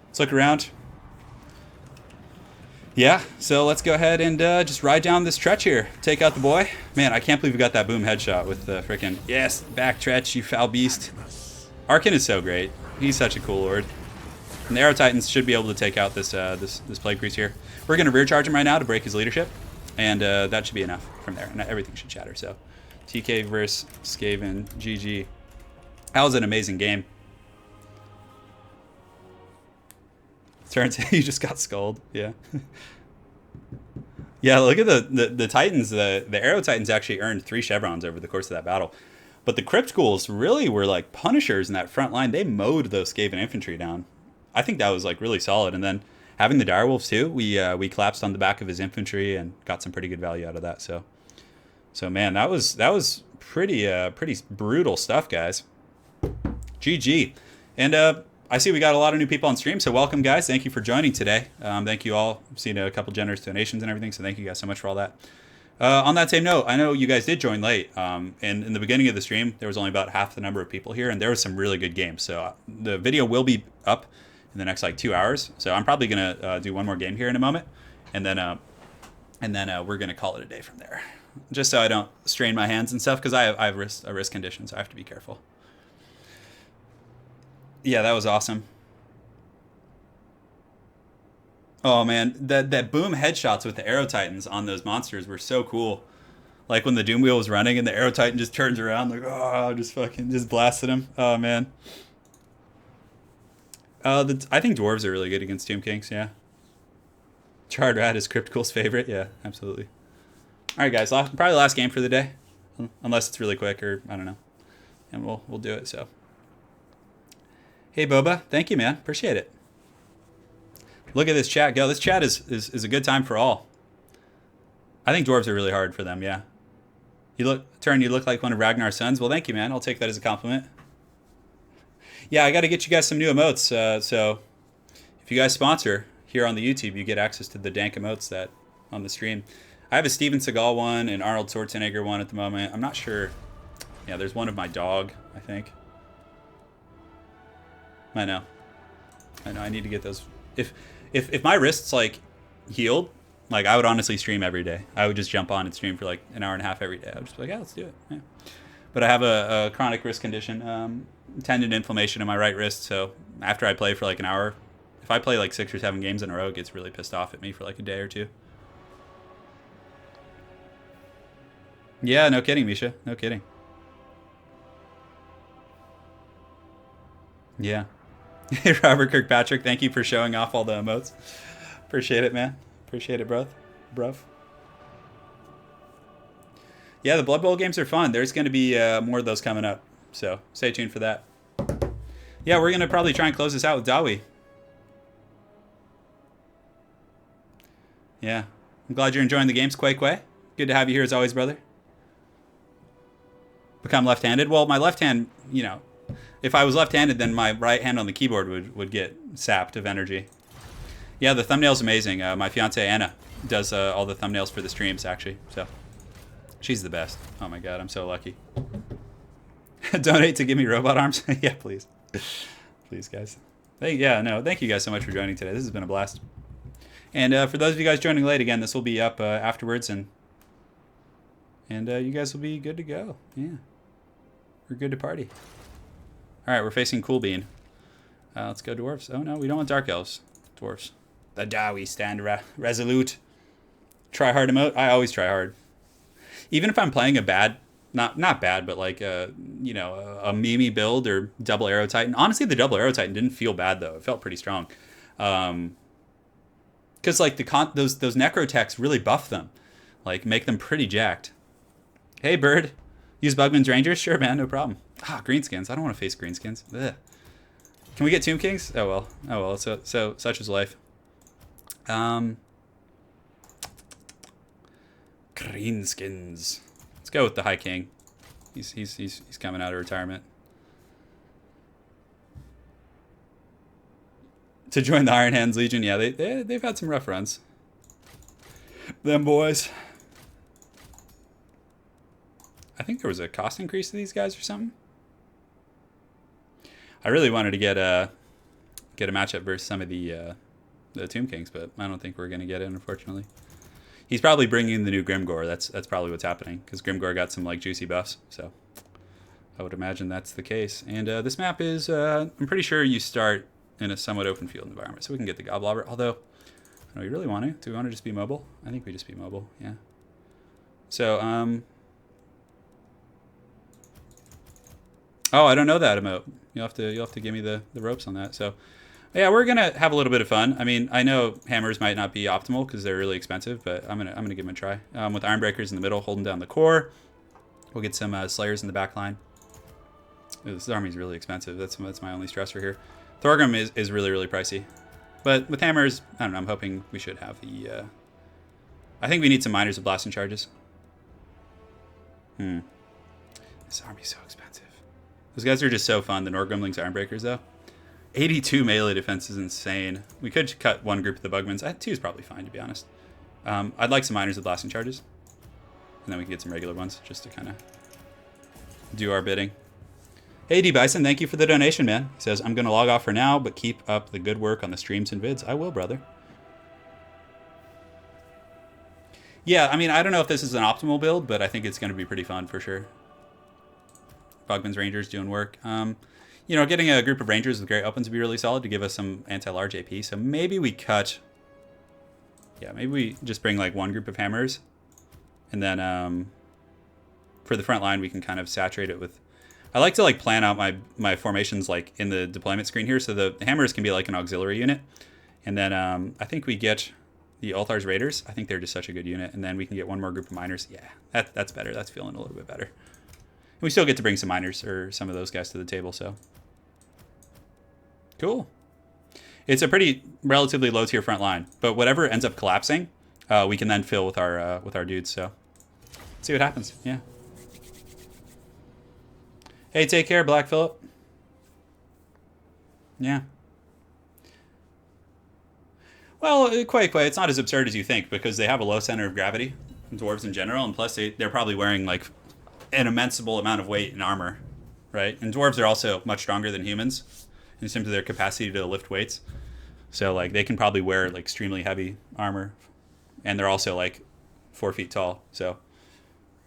Speaker 1: Let's look around. Yeah, so let's go ahead and just ride down this Tretch here. Take out the boy. Man, I can't believe we got that boom headshot with the freaking, yes, back Tretch, you foul beast. Arkin is so great. He's such a cool lord. And the Arrow Titans should be able to take out this Plague Priest here. We're going to rear charge him right now to break his leadership. And that should be enough from there. And everything should shatter. So TK versus Skaven, GG. That was an amazing game. Turns you just got skulled. Yeah. Yeah, look at the Titans. The Arrow Titans actually earned 3 chevrons over the course of that battle. But the Crypt Ghouls really were like punishers in that front line. They mowed those Skaven infantry down. I think that was like really solid. And then having the Direwolves too, we collapsed on the back of his infantry and got some pretty good value out of that. So man, that was pretty brutal stuff, guys. GG. And I see we got a lot of new people on stream, so welcome, guys. Thank you for joining today. Thank you all. I've seen a couple generous donations and everything, so thank you guys so much for all that. On that same note, I know you guys did join late. And in the beginning of the stream, there was only about half the number of people here, and there was some really good games. So the video will be up in the next like 2 hours. So I'm probably gonna do one more game here in a moment, and then we're gonna call it a day from there. Just so I don't strain my hands and stuff, because I have a wrist condition, so I have to be careful. Yeah, that was awesome. Oh man, that boom headshots with the Arrow Titans on those monsters were so cool. Like when the Doom Wheel was running and the Arrow Titan just turns around, like, oh, just blasted him. Oh man. I think dwarves are really good against Tomb Kings. Yeah. Charred Rat is Cryptical's favorite. Yeah, absolutely. All right, guys. Probably the last game for the day, unless it's really quick or I don't know, and we'll do it. So. Hey Boba, thank you, man. Appreciate it. Look at this chat go. This chat is a good time for all. I think dwarves are really hard for them. Yeah. You look like one of Ragnar's sons. Well, thank you, man. I'll take that as a compliment. Yeah, I got to get you guys some new emotes. So if you guys sponsor here on the YouTube, you get access to the dank emotes that on the stream. I have a Steven Seagal one and Arnold Schwarzenegger one at the moment. I'm not sure. Yeah, there's one of my dog, I think. I know. I need to get those. If my wrist's like healed, like I would honestly stream every day. I would just jump on and stream for like an hour and a half every day. I would just be like, yeah, let's do it. Yeah. But I have a chronic wrist condition, tendon inflammation in my right wrist. So after I play for like an hour, if I play like 6 or 7 games in a row, it gets really pissed off at me for like a day or two. Yeah, no kidding, Misha. No kidding. Yeah. Robert Kirkpatrick, thank you for showing off all the emotes. Appreciate it, man. Appreciate it, bruv. Yeah, the Blood Bowl games are fun. There's going to be more of those coming up. So stay tuned for that. Yeah, we're going to probably try and close this out with Dawi. Yeah. I'm glad you're enjoying the games, Quay. Good to have you here as always, brother. Become left-handed. Well, my left hand, you know, if I was left-handed, then my right hand on the keyboard would get sapped of energy. Yeah, the thumbnail's amazing. My fiance Anna does all the thumbnails for the streams, actually. So she's the best. Oh my god, I'm so lucky. Donate to give me robot arms. Yeah, please. Please, guys. Thank you guys so much for joining today. This has been a blast. And for those of you guys joining late, again, this will be up afterwards, and you guys will be good to go. Yeah. We're good to party. All right, we're facing Cool Bean. Let's go Dwarfs. Oh, no, we don't want Dark Elves. Dwarfs. The Dawi stand resolute. Try hard emote. I always try hard. Even if I'm playing a bad, not bad, but like a Mimi build or double Arrow Titan. Honestly, the double Arrow Titan didn't feel bad though. It felt pretty strong. Because like those necrotechs really buff them, like make them pretty jacked. Hey Bird, use Bugman's Rangers? Sure, man, no problem. Ah, greenskins. I don't want to face greenskins. Ugh. Can we get Tomb Kings? Oh well. So such is life. Greenskins. Let's go with the High King. He's coming out of retirement. To join the Iron Hands Legion, yeah, they've had some rough runs. Them boys. I think there was a cost increase to these guys or something. I really wanted to get a matchup versus some of the Tomb Kings, but I don't think we're gonna get it, unfortunately. He's probably bringing the new Grimgore. That's probably what's happening, because Grimgore got some like juicy buffs. So I would imagine that's the case. And this map is, I'm pretty sure you start in a somewhat open field environment, so we can get the Goblobber. Although, do we really want to? Do we want to just be mobile? I think we just be mobile. Yeah. So oh, I don't know that emote. You'll have to give me the ropes on that. So, yeah, we're gonna have a little bit of fun. I mean, I know hammers might not be optimal because they're really expensive, but I'm gonna give them a try. With Ironbreakers in the middle, holding down the core. We'll get some Slayers in the back line. Ooh, this army's really expensive. That's my only stressor here. Thorgrim is really, really pricey. But with hammers, I don't know, I'm hoping we should have the... I think we need some miners with blasting charges. This army's so expensive. Those guys are just so fun. The Norgrimlings Ironbreakers, though. 82 melee defense is insane. We could cut one group of the Bugmans. 2 is probably fine, to be honest. I'd like some miners with blasting charges. And then we can get some regular ones, just to kind of do our bidding. Hey, D Bison, thank you for the donation, man. He says, I'm going to log off for now, but keep up the good work on the streams and vids. I will, brother. Yeah, I mean, I don't know if this is an optimal build, but I think it's going to be pretty fun for sure. Bugman's Rangers doing work. You know, getting a group of Rangers with great opens would be really solid to give us some anti-large AP. So maybe we cut... Yeah, maybe we just bring like one group of hammers. And then for the front line, we can kind of saturate it with... I like to like plan out my formations like in the deployment screen here. So the hammers can be like an auxiliary unit. And then I think we get the Althar's Raiders. I think they're just such a good unit. And then we can get one more group of miners. Yeah, that's better. That's feeling a little bit better. And we still get to bring some miners or some of those guys to the table, so. Cool. It's a pretty relatively low tier front line, but whatever ends up collapsing, we can then fill with our dudes, so. Let's see what happens, yeah. Hey, take care, Black Phillip. Yeah. Well, quite. It's not as absurd as you think because they have a low center of gravity, dwarves in general, and plus they're probably wearing like an immense amount of weight in armor, right? And dwarves are also much stronger than humans in terms of their capacity to lift weights. So like they can probably wear like extremely heavy armor, and they're also like 4 feet tall. So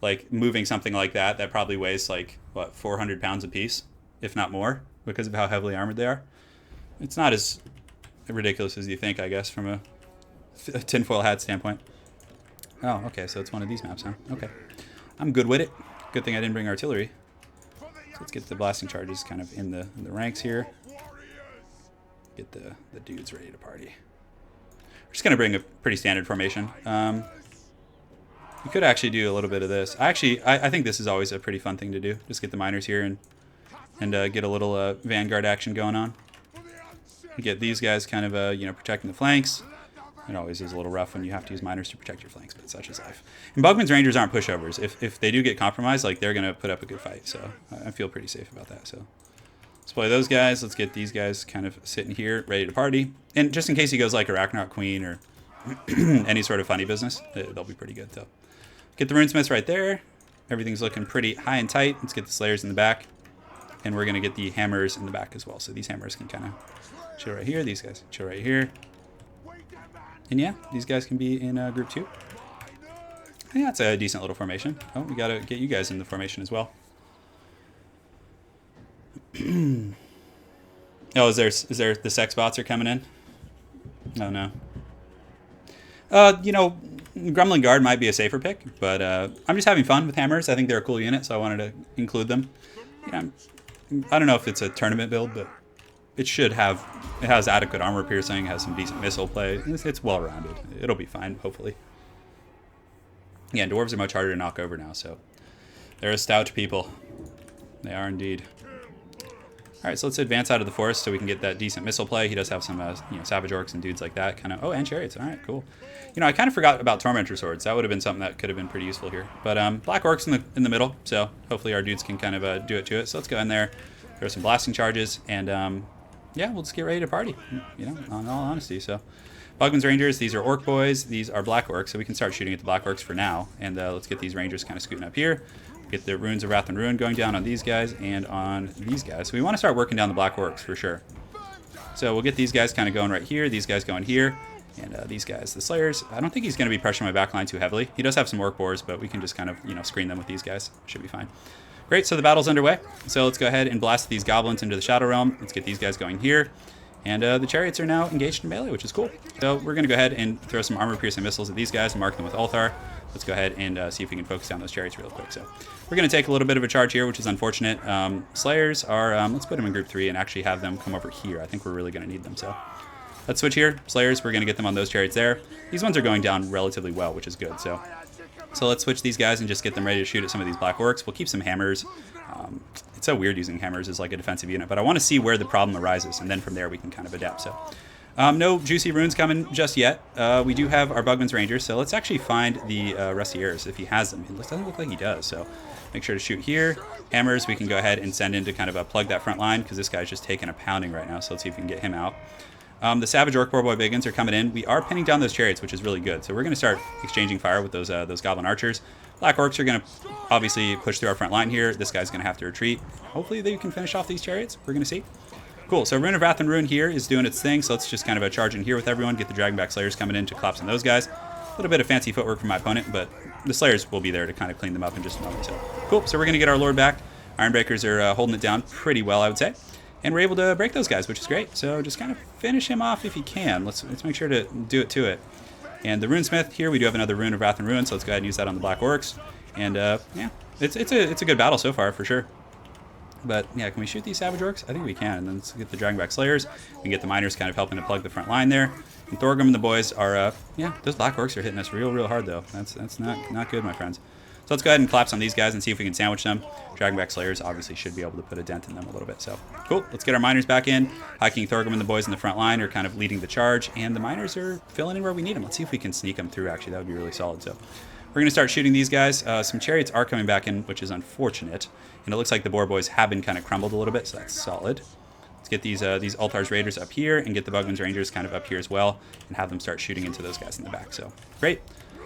Speaker 1: like moving something like that probably weighs like what 400 pounds a piece, if not more, because of how heavily armored they are. It's not as ridiculous as you think, I guess, from a tinfoil hat standpoint. Oh, okay, so it's one of these maps, huh? Okay, I'm good with it. Good thing I didn't bring artillery. So let's get the blasting charges kind of in the ranks here. Get the dudes ready to party. We're just gonna bring a pretty standard formation. We could actually do a little bit of this. I think this is always a pretty fun thing to do. Just get the miners here and get a little vanguard action going on. Get these guys kind of you know, protecting the flanks. It always is a little rough when you have to use miners to protect your flanks, but such is life. And Bugman's Rangers aren't pushovers. If they do get compromised, like they're gonna put up a good fight. So I feel pretty safe about that. So let's play those guys. Let's get these guys kind of sitting here, ready to party. And just in case he goes like a Ragnarok Queen or any sort of funny business, they'll be pretty good. So get the runesmiths right there. Everything's looking pretty high and tight. Let's get the slayers in the back, and we're gonna get the hammers in the back as well. So these hammers can kind of chill right here. These guys chill right here. And yeah, these guys can be in group 2. I think that's a decent little formation. Oh, we gotta get you guys in the formation as well. Oh, is there the sex bots are coming in? Oh no. You know, Grumbling Guard might be a safer pick, but I'm just having fun with hammers. I think they're a cool unit, so I wanted to include them. Yeah, I don't know if it's a tournament build, but it has adequate armor piercing, has some decent missile play. It's well-rounded. It'll be fine, hopefully. Yeah, dwarves are much harder to knock over now, so they're a stout people. They are indeed. All right, so let's advance out of the forest so we can get that decent missile play. He does have some, you know, savage orcs and dudes like that. Kind of. Oh, and chariots. All right, cool. You know, I kind of forgot about tormentor swords. That would have been something that could have been pretty useful here. But black orcs in the middle, so hopefully our dudes can kind of do it to it. So let's go in there, throw some blasting charges, and yeah, we'll just get ready to party. You know, in all honesty. So, Bugman's Rangers. These are orc boys. These are black orcs. So we can start shooting at the black orcs for now. And let's get these rangers kind of scooting up here. Get the Runes of Wrath and Ruin going down on these guys and on these guys. So we want to start working down the black orcs for sure. So we'll get these guys kind of going right here, these guys going here, and these guys, the Slayers. I don't think he's going to be pressuring my backline too heavily. He does have some orc boars, but we can just kind of, you know, screen them with these guys. Should be fine. Great, so the battle's underway. So let's go ahead and blast these goblins into the Shadow Realm. Let's get these guys going here. And the chariots are now engaged in melee, which is cool. So we're going to go ahead and throw some armor-piercing missiles at these guys and mark them with Althar. Let's go ahead and see if we can focus down those chariots real quick. So we're going to take a little bit of a charge here, which is unfortunate. Slayers are, let's put them in group 3 and actually have them come over here. I think we're really going to need them. So let's switch here. Slayers, we're going to get them on those chariots there. These ones are going down relatively well, which is good. So let's switch these guys and just get them ready to shoot at some of these black orcs. We'll keep some hammers. It's so weird using hammers as like a defensive unit, but I want to see where the problem arises, and then from there we can kind of adapt. So no juicy runes coming just yet. We do have our Bugman's Rangers, so let's actually find the Rustiers if he has them. It doesn't look like he does, so make sure to shoot here. Hammers we can go ahead and send in to kind of plug that front line, because this guy's just taking a pounding right now, so let's see if we can get him out. The Savage Orc Boar Boy Biggins are coming in. We are pinning down those chariots, which is really good, so we're going to start exchanging fire with those Goblin Archers. Black Orcs are going to obviously push through our front line here. This guy's going to have to retreat. Hopefully they can finish off these chariots. We're going to see. Cool, so Rune of Wrath and Ruin here is doing its thing, so let's just kind of charge in here with everyone, get the Dragonback Slayers coming in to collapse on those guys. A little bit of fancy footwork from my opponent, but the Slayers will be there to kind of clean them up in just a moment. So cool, so we're going to get our Lord back. Ironbreakers are holding it down pretty well, I would say. And we're able to break those guys, which is great. So just kind of finish him off if you can. Let's make sure to do it to it. And the Runesmith here, we do have another Rune of Wrath and Ruin, so let's go ahead and use that on the Black Orcs. And yeah, it's a good battle so far, for sure. But yeah, can we shoot these Savage Orcs? I think we can. And then let's get the Dragonback Slayers. We can get the Miners kind of helping to plug the front line there. And Thorgrim and the boys are, yeah, those Black Orcs are hitting us real hard, though. That's not good, my friends. So let's go ahead and collapse on these guys and see if we can sandwich them. Dragonback Slayers obviously should be able to put a dent in them a little bit. So cool, let's get our Miners back in. High King Thorgrim and the boys in the front line are kind of leading the charge. And the Miners are filling in where we need them. Let's see if we can sneak them through, actually. That would be really solid. So we're going to start shooting these guys. Some chariots are coming back in, which is unfortunate. And it looks like the Boar Boys have been kind of crumbled a little bit, so that's solid. Let's get these Altars Raiders up here and get the Bugman's Rangers kind of up here as well and have them start shooting into those guys in the back. So great.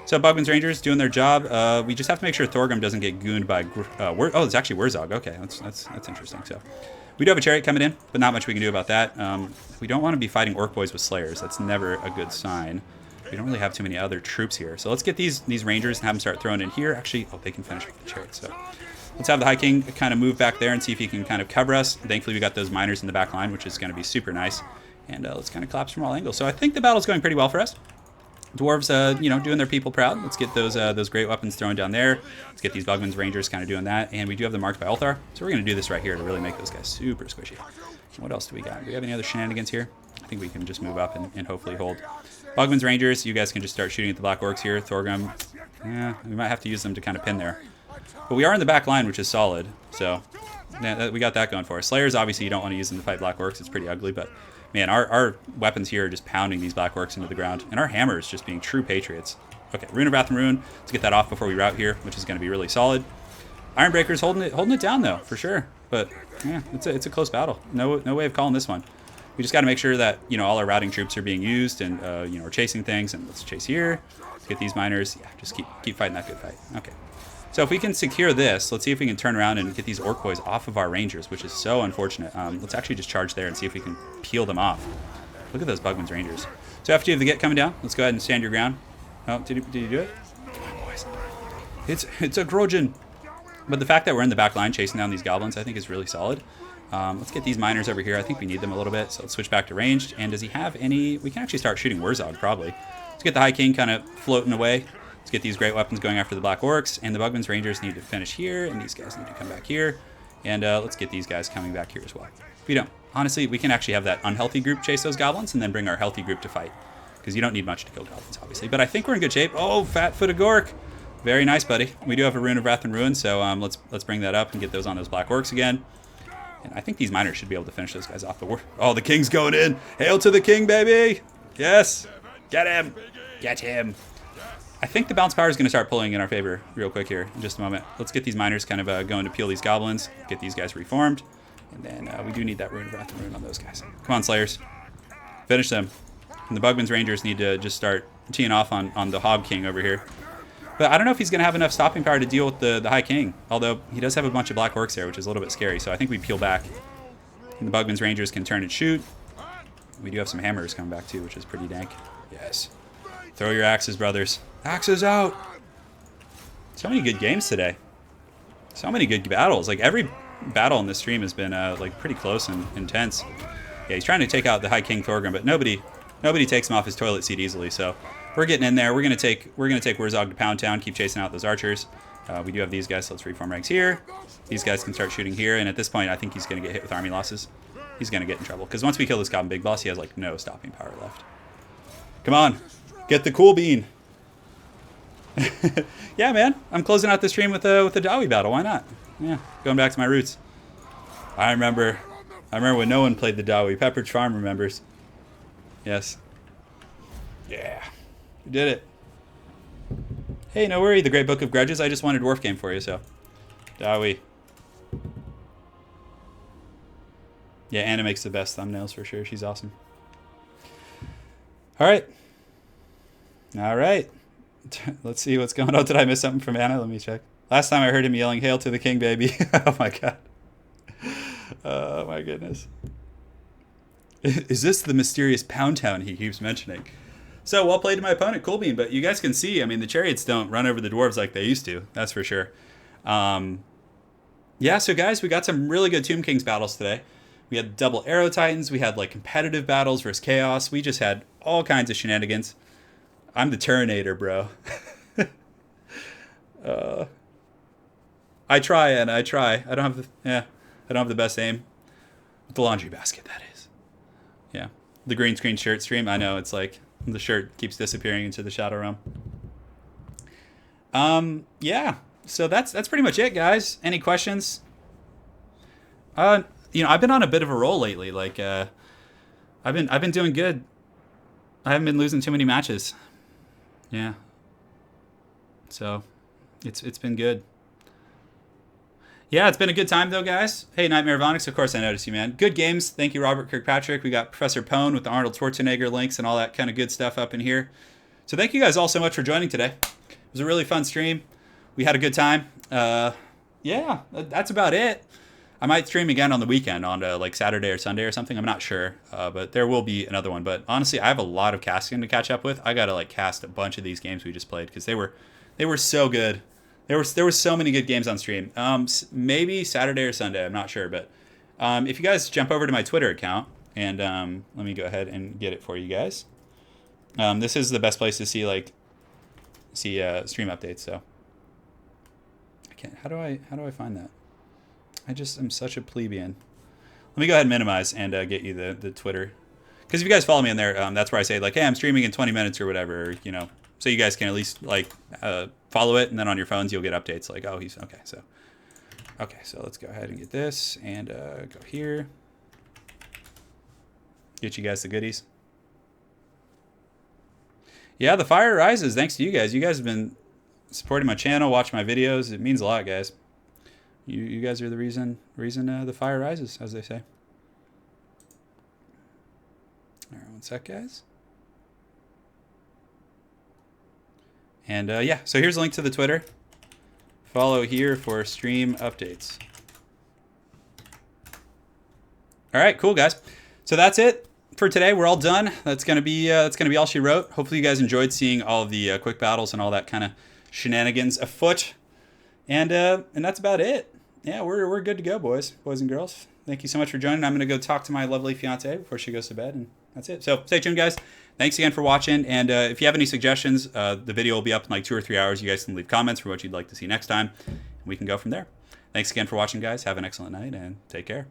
Speaker 1: So Bugman's Rangers doing their job. We just have to make sure Thorgrim doesn't get gooned by... oh, it's actually Wurzog. Okay, that's interesting. So we do have a chariot coming in, but not much we can do about that. We don't want to be fighting Orc Boys with Slayers. That's never a good sign. We don't really have too many other troops here. So let's get these Rangers and have them start throwing in here. Actually, oh, they can finish with the chariot. So let's have the High King kind of move back there and see if he can kind of cover us. Thankfully, we got those Miners in the back line, which is going to be super nice. And let's kind of collapse from all angles. So I think the battle's going pretty well for us. Dwarves, you know, doing their people proud. Let's get those great weapons thrown down there. Let's get these Bugman's Rangers kind of doing that. And we do have them marked by Althar. So we're going to do this right here to really make those guys super squishy. What else do we got? Do we have any other shenanigans here? I think we can just move up and hopefully hold. Bugman's Rangers, you guys can just start shooting at the Black Orcs here. Thorgrim, yeah, we might have to use them to kind of pin there. But we are in the back line, which is solid. So yeah, we got that going for us. Slayers, obviously, you don't want to use them to fight Black Orcs. It's pretty ugly, but man, our weapons here are just pounding these Black Orcs into the ground. And our hammers just being true patriots. Okay, Rune of Wrath and Ruin. Let's get that off before we rout here, which is going to be really solid. Ironbreakers holding it down, though, for sure. But yeah, it's a close battle. No way of calling this one. We just got to make sure that, you know, all our routing troops are being used and, you know, we're chasing things. And let's chase here. Let's get these Miners. Yeah, just keep fighting that good fight. Okay. So if we can secure this, let's see if we can turn around and get these Orc Boys off of our Rangers, which is so unfortunate. Let's actually just charge there and see if we can peel them off. Look at those Bugman's Rangers. So after you have the get coming down, let's go ahead and stand your ground. Oh, did you do it? Come on, boys. It's a Grojan. But the fact that we're in the back line chasing down these goblins, I think is really solid. Let's get these Miners over here. I think we need them a little bit, so let's switch back to ranged. And does he have any... We can actually start shooting Wurzog, probably. Let's get the High King kind of floating away. Let's get these great weapons going after the Black Orcs. And the Bugman's Rangers need to finish here, and these guys need to come back here. And let's get these guys coming back here as well. If we don't... Honestly, we can actually have that unhealthy group chase those goblins and then bring our healthy group to fight. Because you don't need much to kill goblins, obviously. But I think we're in good shape. Oh, fat-footed Gork! Very nice, buddy. We do have a Rune of Wrath and Ruin, so let's bring that up and get those on those Black Orcs again. And I think these Miners should be able to finish those guys off. But oh, the King's going in. Hail to the King, baby. Yes. Get him. Get him. I think the bounce power is going to start pulling in our favor real quick here in just a moment. Let's get these Miners kind of going to peel these goblins, get these guys reformed. And then we do need that Rune of Wrath and Ruin on those guys. Come on, Slayers. Finish them. And the Bugman's Rangers need to just start teeing off on the Hog King over here. But I don't know if he's going to have enough stopping power to deal with the High King. Although he does have a bunch of Black Orcs there, which is a little bit scary. So I think we peel back. And the Bugman's Rangers can turn and shoot. We do have some hammers coming back too, which is pretty dank. Yes. Throw your axes, brothers. Axes out! So many good games today. So many good battles. Like every battle in this stream has been like pretty close and intense. Yeah, he's trying to take out the High King Thorgrim, but nobody takes him off his toilet seat easily. So we're getting in there. We're gonna take Wurzog to Pound Town. Keep chasing out those archers. We do have these guys, so let's reform ranks here. These guys can start shooting here, and at this point, I think he's gonna get hit with army losses. He's gonna get in trouble because once we kill this Goblin Big Boss, he has like no stopping power left. Come on, get the cool bean. Yeah, man, I'm closing out the stream with the Dawi battle. Why not? Yeah, going back to my roots. I remember when no one played the Dawi. Pepperidge Farm remembers. Yes. Yeah. We did it. Hey, no worry, the Great Book of Grudges. I just won a dwarf game for you, so. Dawi. Yeah, Anna makes the best thumbnails for sure. She's awesome. All right. All right. Let's see what's going on. Did I miss something from Anna? Let me check. Last time I heard him yelling, "Hail to the king, baby." Oh my god. Oh my goodness. Is this the mysterious Pound Town he keeps mentioning? So, well played to my opponent, Coolbean. But you guys can see, I mean, the chariots don't run over the dwarves like they used to. That's for sure. Yeah, so guys, we got some really good Tomb Kings battles today. We had double Arrow Titans. We had, like, competitive battles versus Chaos. We just had all kinds of shenanigans. I'm the Turinator, bro. I try, and I try. I don't have the best aim. With the laundry basket, that is. Yeah. The green screen shirt stream, I know, it's like the shirt keeps disappearing into the shadow realm. Yeah. So that's pretty much it, guys. Any questions? I've been on a bit of a roll lately. Like, I've been doing good. I haven't been losing too many matches. Yeah. So, it's been good. Yeah, it's been a good time, though, guys. Hey, Nightmare Vonix, of course I noticed you, man. Good games. Thank you, Robert Kirkpatrick. We got Professor Pone with the Arnold Schwarzenegger links and all that kind of good stuff up in here. So thank you guys all so much for joining today. It was a really fun stream. We had a good time. Yeah, that's about it. I might stream again on the weekend on like Saturday or Sunday or something. I'm not sure, but there will be another one. But honestly, I have a lot of casting to catch up with. I got to like cast a bunch of these games we just played because they were so good. There were so many good games on stream. Maybe Saturday or Sunday. I'm not sure, but if you guys jump over to my Twitter account and let me go ahead and get it for you guys. This is the best place to see stream updates. So I can't. How do I find that? I'm such a plebeian. Let me go ahead and minimize and get you the Twitter, because if you guys follow me in there, that's where I say like, hey, I'm streaming in 20 minutes or whatever, so you guys can at least like follow it, and then on your phones you'll get updates like, oh, he's okay. So let's go ahead and get this and go here. Get you guys the goodies. Yeah, the fire rises thanks to you guys. You guys have been supporting my channel, watching my videos. It means a lot, guys. You guys are the reason the fire rises, as they say. All right, one sec, guys. And yeah, so here's a link to the Twitter. Follow here for stream updates. All right, cool, guys. So that's it for today. We're all done. That's gonna be all she wrote. Hopefully, you guys enjoyed seeing all of the quick battles and all that kind of shenanigans afoot. And that's about it. Yeah, we're good to go, boys and girls. Thank you so much for joining. I'm gonna go talk to my lovely fiance before she goes to bed, and that's it. So stay tuned, guys. Thanks again for watching. And if you have any suggestions, the video will be up in like 2 or 3 hours. You guys can leave comments for what you'd like to see next time, and we can go from there. Thanks again for watching, guys. Have an excellent night, and take care.